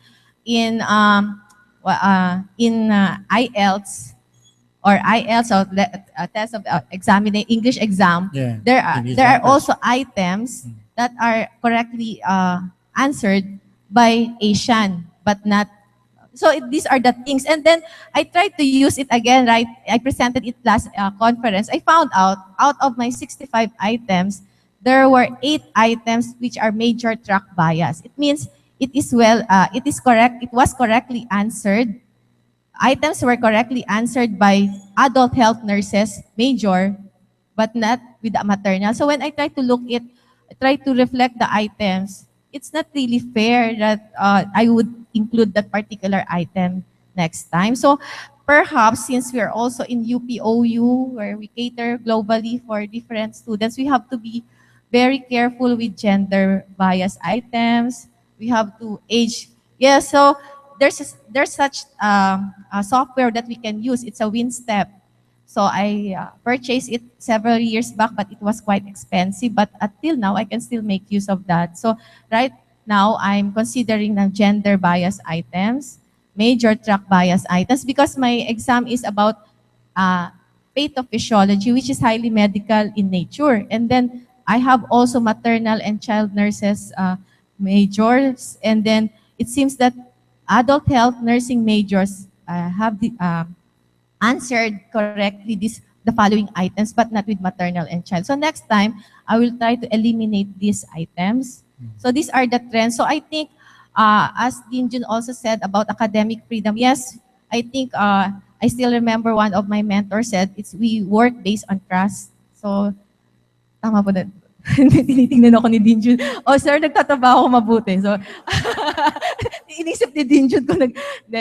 IELTS or test of examining English exam, there are also items that are correctly answered by Asian, but not So these are the things. And then I tried to use it again, right? I presented it last conference. I found out of my 65 items, there were 8 items which are major track bias. It means it is correct, it was correctly answered. Items were correctly answered by adult health nurses, major, but not with the maternal. So when I try to look it, I try to reflect the items, it's not really fair that I would include that particular item next time. So perhaps since we are also in UPOU, where we cater globally for different students, we have to be very careful with gender bias items. We have to age. Yeah, so there's such a software that we can use. It's a WinStep. So I purchased it several years back, but it was quite expensive. But until now, I can still make use of that. So right now, I'm considering the gender bias items, major track bias items, because my exam is about uh, pathophysiology, which is highly medical in nature. And then I have also maternal and child nurses majors. And then it seems that adult health nursing majors have answered correctly the following items, but not with maternal and child. So next time, I will try to eliminate these items. So these are the trends. So I think, as Dean Jun also said about academic freedom, yes, I think I still remember one of my mentors said, we work based on trust. So tama po na. Tinitingnan ako ni Dean Jun. Oh, sir, nagtatrabaho ako mabuti. So, inisip ni Dean Jun ko,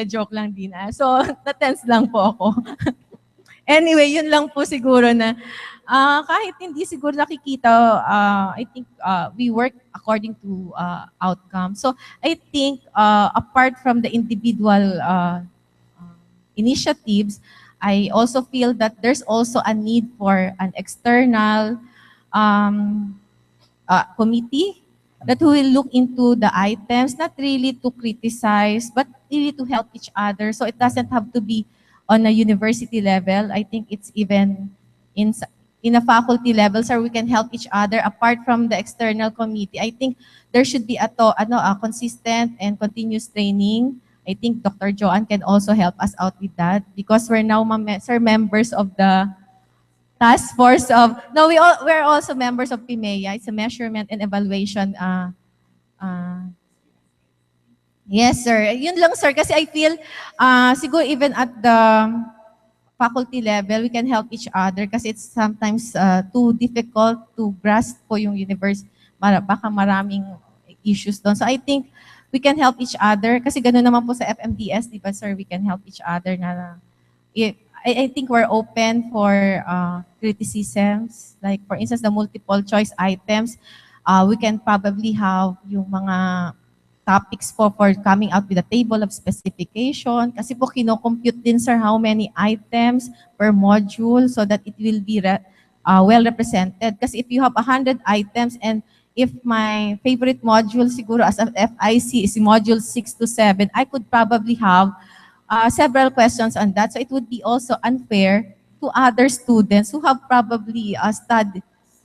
joke lang din. So, na-tense lang po ako. Anyway, yun lang po siguro na kahit hindi siguro nakikita, I think we work according to outcome. So, I think apart from the individual initiatives, I also feel that there's also a need for an external committee that will look into the items, not really to criticize, but really to help each other. So it doesn't have to be on a university level. I think it's even in a faculty level, so we can help each other apart from the external committee. I think there should be a consistent and continuous training. I think Dr. Joanne can also help us out with that because we're now members of the task force of, no, we're also members of PIMEA. It's a measurement and evaluation. Yes, sir. Yun lang, sir. Kasi I feel, siguro even at the faculty level, we can help each other kasi it's sometimes too difficult to grasp po yung universe. Baka maraming issues doon. So I think we can help each other kasi gano'n naman po sa FMDS, di ba, sir? We can help each other na I think we're open for criticisms. Like for instance, the multiple choice items, we can probably have yung mga topics for coming out with a table of specification. Kasi po kino-compute din, sir, how many items per module so that it will be well represented. Kasi if you have 100 items and if my favorite module siguro as a FIC is module 6 to 7, I could probably have several questions on that. So it would be also unfair to other students who have probably studied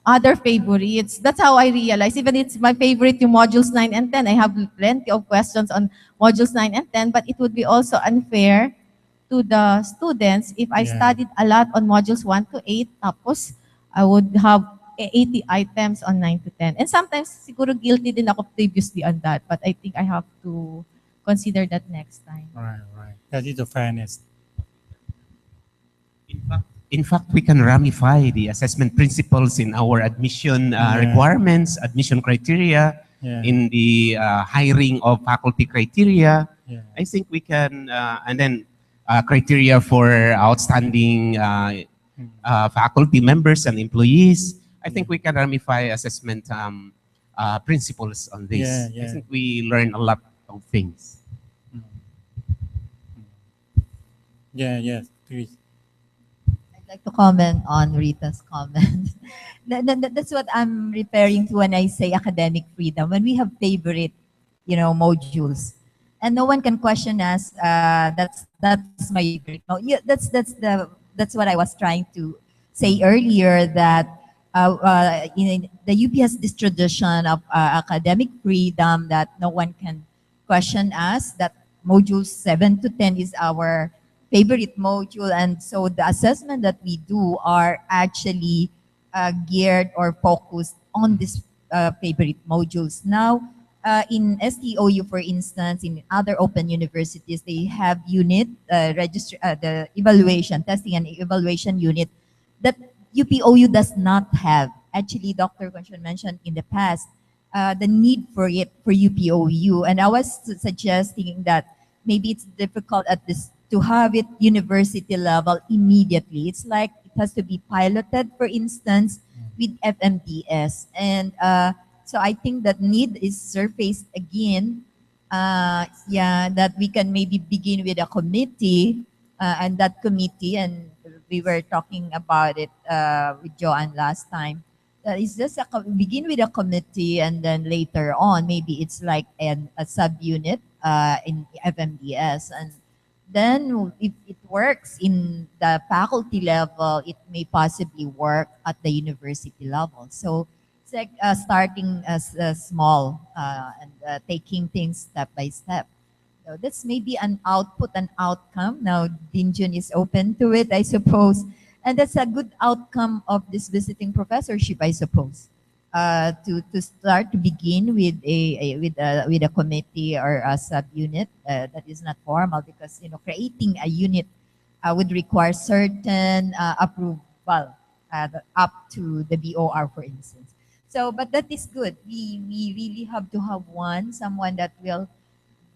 other favorites. That's how I realize. Even it's my favorite yung modules 9 and 10, I have plenty of questions on modules 9 and 10, but it would be also unfair to the students if I studied a lot on modules 1 to 8, tapos I would have 80 items on 9 to 10. And sometimes, siguro guilty din ako previously on that, but I think I have to consider that next time. Right. That is the fairness. In fact, we can ramify the assessment principles in our admission requirements, admission criteria, in the hiring of faculty criteria. I think we can, and then criteria for outstanding faculty members and employees. I think we can ramify assessment principles on this. I think we learn a lot of things. Yes, please. I'd like to comment on Rita's comment. That's what I'm referring to when I say academic freedom. When we have favorite, modules, and no one can question us. That's my favorite. That's what I was trying to say earlier. That the UP has this tradition of academic freedom that no one can question us. That modules 7 to 10 is our favorite module, and so the assessment that we do are actually geared or focused on this favorite modules. Now, in STOU, for instance, in other open universities, they have unit register the evaluation, testing and evaluation unit that UPOU does not have. Actually, Dr. Conchon mentioned in the past the need for it for UPOU, and I was suggesting that maybe it's difficult at this to have it university level immediately. It's like it has to be piloted, for instance, with FMDS, and so I think that need is surfaced again. Yeah, that we can maybe begin with a committee, and that committee, and we were talking about it with Joanne last time. It's just begin with a committee, and then later on, maybe it's like a subunit in FMDS, and then if it works in the faculty level, it may possibly work at the university level. So it's like starting as small and taking things step by step. So that's maybe an output, an outcome. Now, Dinjun is open to it, I suppose. And that's a good outcome of this visiting professorship, I suppose. To start to begin with with a committee or a subunit that is not formal, because creating a unit would require certain approval up to the BOR, for instance. So, but that is good. We really have to have someone that will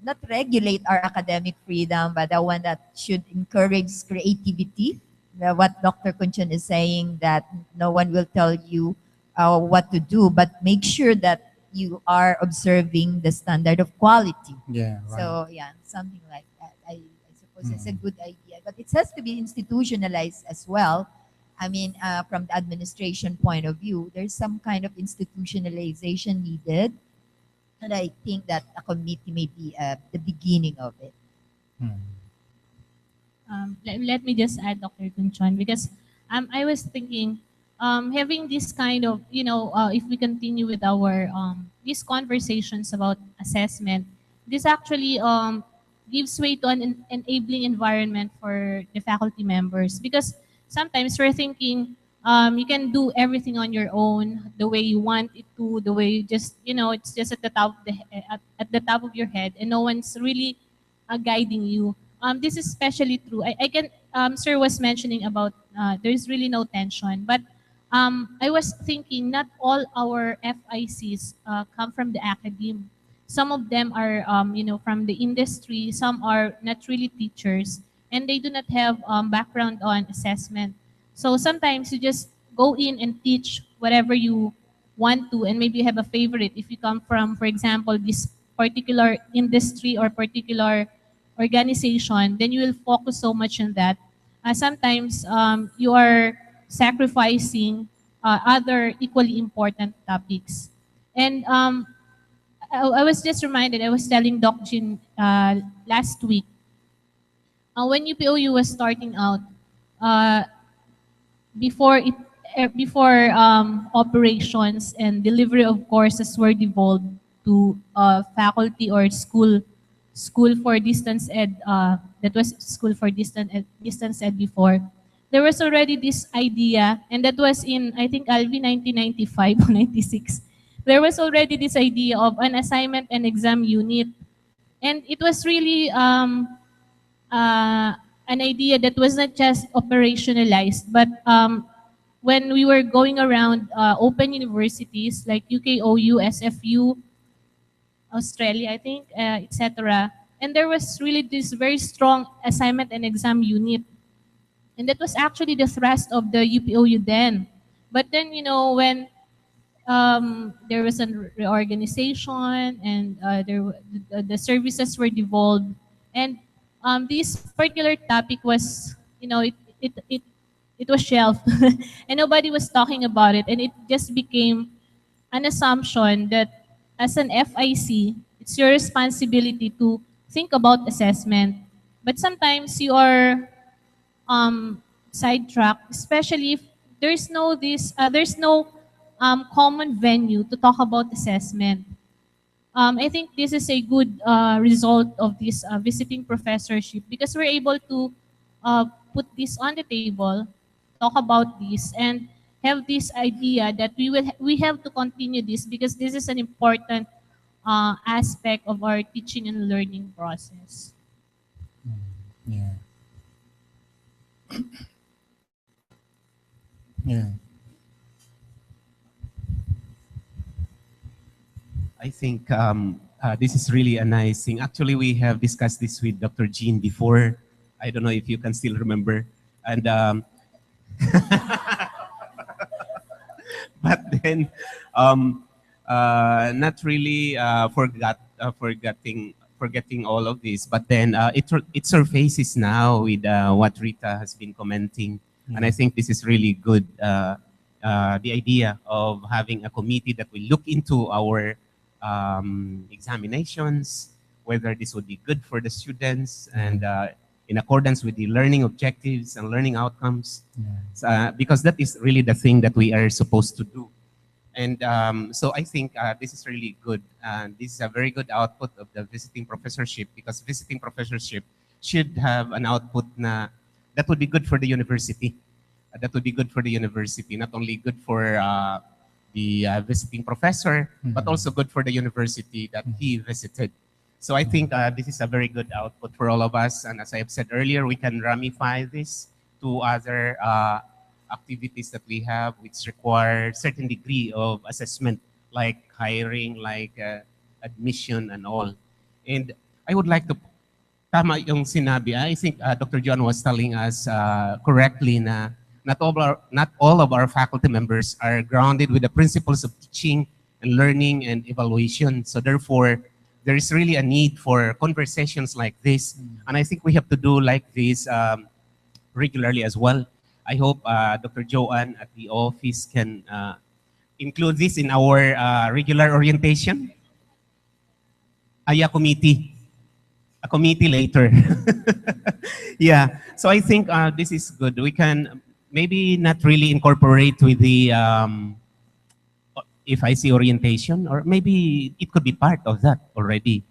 not regulate our academic freedom, but the one that should encourage creativity. What Dr. Kunchon is saying, that no one will tell you what to do, but make sure that you are observing the standard of quality. Yeah, right. So yeah, something like that. I suppose it's a good idea, but it has to be institutionalized as well. I mean, from the administration point of view, there's some kind of institutionalization needed, and I think that a committee may be the beginning of it. Let me just add, Dr. Kunchon, because I was thinking, having this kind of, if we continue with our these conversations about assessment, this actually gives way to an enabling environment for the faculty members, because sometimes we're thinking you can do everything on your own, the way you want it to, the way you just, it's just at the top of at the top of your head, and no one's really guiding you. This is especially true. I can, Sir was mentioning about there's really no tension, but I was thinking not all our FICs come from the academe. Some of them are, from the industry. Some are not really teachers, and they do not have background on assessment. So sometimes you just go in and teach whatever you want to, and maybe you have a favorite. If you come from, for example, this particular industry or particular organization, then you will focus so much on that. Sometimes you are sacrificing other equally important topics. And I was just reminded, I was telling Doc Jin last week, when UPOU was starting out, uh, before it before operations and delivery of courses were devolved to faculty or school for distance ed, that was school for distance ed before, there was already this idea, and that was in, I think, Alvi 1995 or 96. There was already this idea of an assignment and exam unit, and it was really an idea that was not just operationalized, but when we were going around open universities like UKOU, SFU, Australia, I think, etc., and there was really this very strong assignment and exam unit. And that was actually the thrust of the UPOU then. But then, when there was a reorganization, and the services were devolved, and this particular topic was, it was shelved, and nobody was talking about it, and it just became an assumption that as an FIC, it's your responsibility to think about assessment. But sometimes you are sidetracked, especially if there's no common venue to talk about assessment. I think this is a good result of this visiting professorship because we're able to put this on the table, talk about this, and have this idea that we have to continue this because this is an important aspect of our teaching and learning process. Yeah. Yeah. I think this is really a nice thing. Actually, we have discussed this with Dr. Jean before. I don't know if you can still remember. And but then not really forgetting all of this. But then it surfaces now with what Rita has been commenting, and I think this is really good. The idea of having a committee that will look into our examinations, whether this would be good for the students and in accordance with the learning objectives and learning outcomes, because that is really the thing that we are supposed to do. And so I think this is really good. And this is a very good output of the visiting professorship, because visiting professorship should have an output that would be good for the university. That would be good for the university, not only good for the visiting professor, but also good for the university that he visited. So I think this is a very good output for all of us. And as I have said earlier, we can ramify this to other activities that we have, which require certain degree of assessment, like hiring, like admission and all. And I would like to, tama yung sinabi, I think Dr. John was telling us correctly na not all of our faculty members are grounded with the principles of teaching and learning and evaluation. So therefore, there is really a need for conversations like this. And I think we have to do like this regularly as well. I hope Dr. Joanne at the office can include this in our regular orientation. A committee later. Yeah, so I think this is good. We can maybe not really incorporate with the if I see orientation, or maybe it could be part of that already.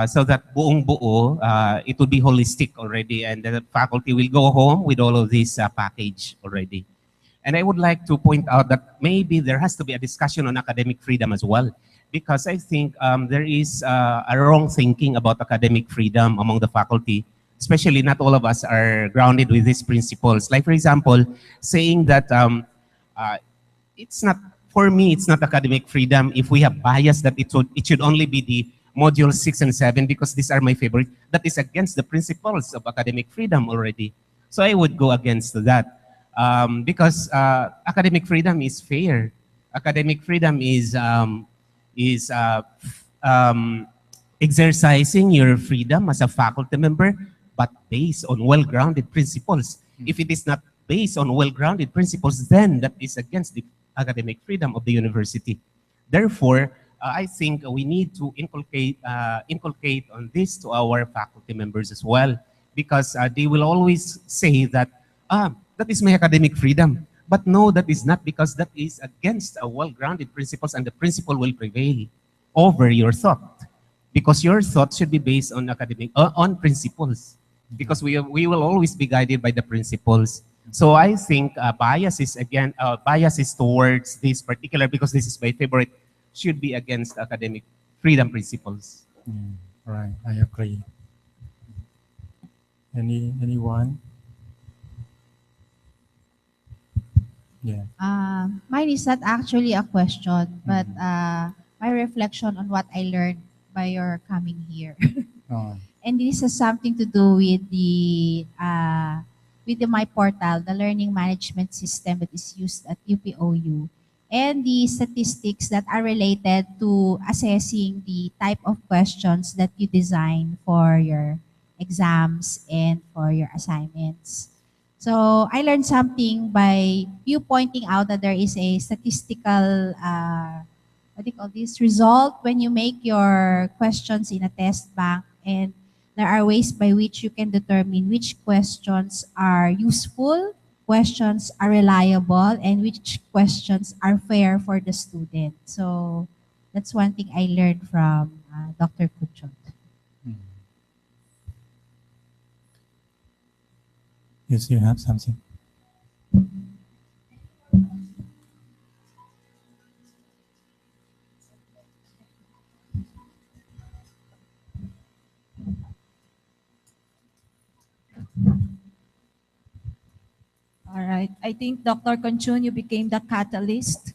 So that buong buo, it will be holistic already, and the faculty will go home with all of this package already. And I would like to point out that maybe there has to be a discussion on academic freedom as well, because I think there is a wrong thinking about academic freedom among the faculty, especially not all of us are grounded with these principles. Like, for example, saying that it's not, for me, it's not academic freedom if we have bias that it should only be the module 6 and 7 because these are my favorite. That is against the principles of academic freedom already. So I would go against that because academic freedom is fair. Academic freedom is exercising your freedom as a faculty member, but based on well-grounded principles. If it is not based on well-grounded principles, then that is against the academic freedom of the university. Therefore, I think we need to inculcate on this to our faculty members as well, because they will always say that, that is my academic freedom. But no, that is not, because that is against well-grounded principles, and the principle will prevail over your thought, because your thought should be based on on principles, because we will always be guided by the principles. So I think bias is towards this particular, because this is my favorite, should be against academic freedom principles. Right, I agree. Anyone? Yeah. Mine is not actually a question, but my reflection on what I learned by your coming here. Oh. And this has something to do with the my portal, the learning management system that is used at UPOU, and the statistics that are related to assessing the type of questions that you design for your exams and for your assignments. So I learned something by you pointing out that there is a statistical, what do you call this, result when you make your questions in a test bank, and there are ways by which you can determine which questions are useful, questions are reliable, and which questions are fair for the student. So That's one thing I learned from Dr. Kuchot. You still have something? All right. I think Dr. Conchun, you became the catalyst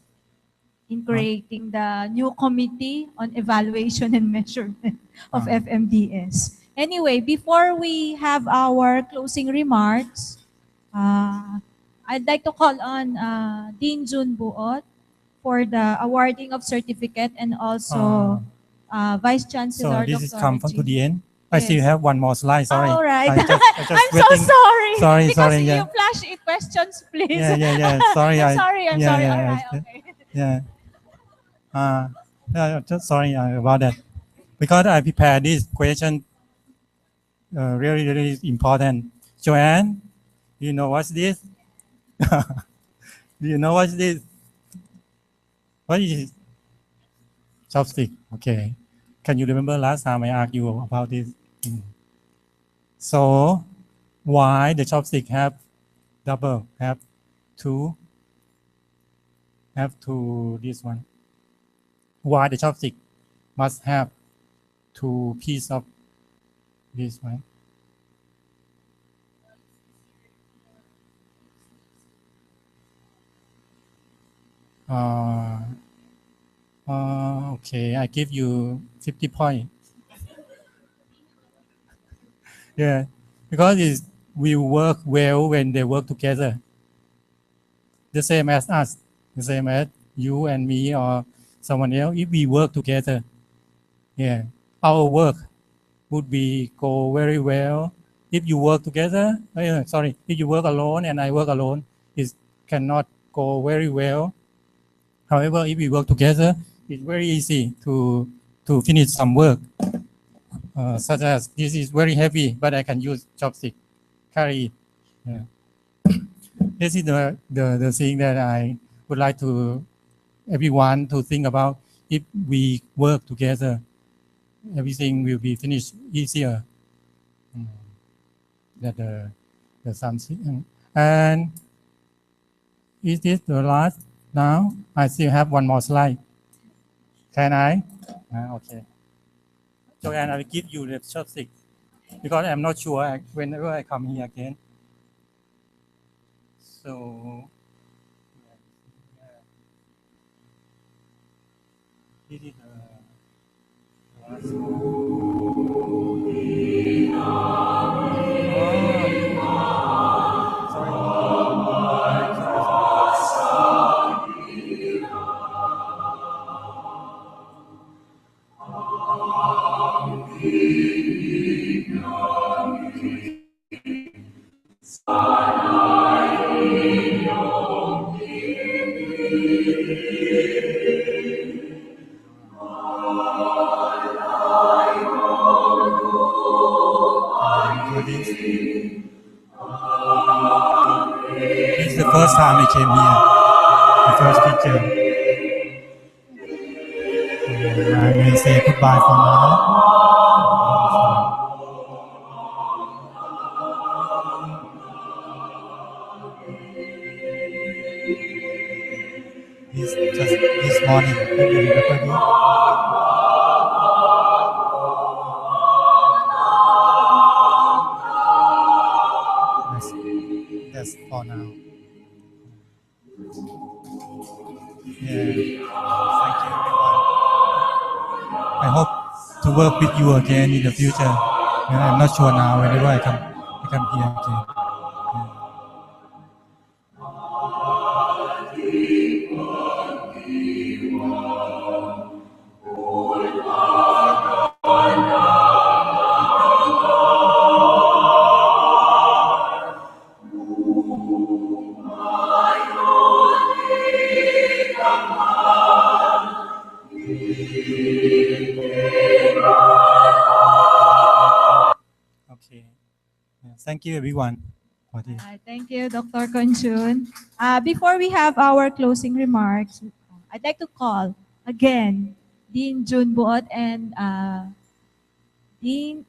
in creating the new committee on evaluation and measurement of FMDS. Anyway, before we have our closing remarks, I'd like to call on Dean Jun Buot for the awarding of certificate and also Vice So Chancellor this is Dr. come to the end. I Yes. still have one more slide. Sorry. All right. I just I'm waiting. so sorry. Sorry, Because sorry. you Yeah. flash it questions, please. Yeah. Sorry. I'm sorry. I'm yeah, sorry. Yeah, All yeah, right. Okay. yeah. Just sorry about that. Because I prepared this question really, really important. Joanne, do you know what's this? Do you know what's this? What is chopstick? Okay. Can you remember last time I asked you about this? So, why the chopstick have double, have two this one? Why the chopstick must have two piece of this one? Okay, I give you 50 points. Yeah, because we work well when they work together. The same as us, the same as you and me or someone else. If we work together, yeah, our work would be go very well. If you work together, if you work alone and I work alone, it cannot go very well. However, if we work together, it's very easy to finish some work. Such as this is very heavy, but I can use chopstick carry it. Yeah. This is the thing that I would like to everyone to think about. If we work together, everything will be finished easier. That the something. And is this the last now? I still have one more slide. Can I? Okay. Joanne, I will give you the chopstick because I'm not sure whenever I come here again. So this is the last this is the first time I came here. The first picture. I will say goodbye for now. This just this morning. Can you remember this? That's for now. Yeah. Thank you, everyone. I hope to work with you again in the future. Yeah, I'm not sure now. Whenever I come here again. Okay. Yeah, thank you, everyone, for this. Thank you, Dr. Conchun. Before we have our closing remarks, I'd like to call again Dean June Buot and Dean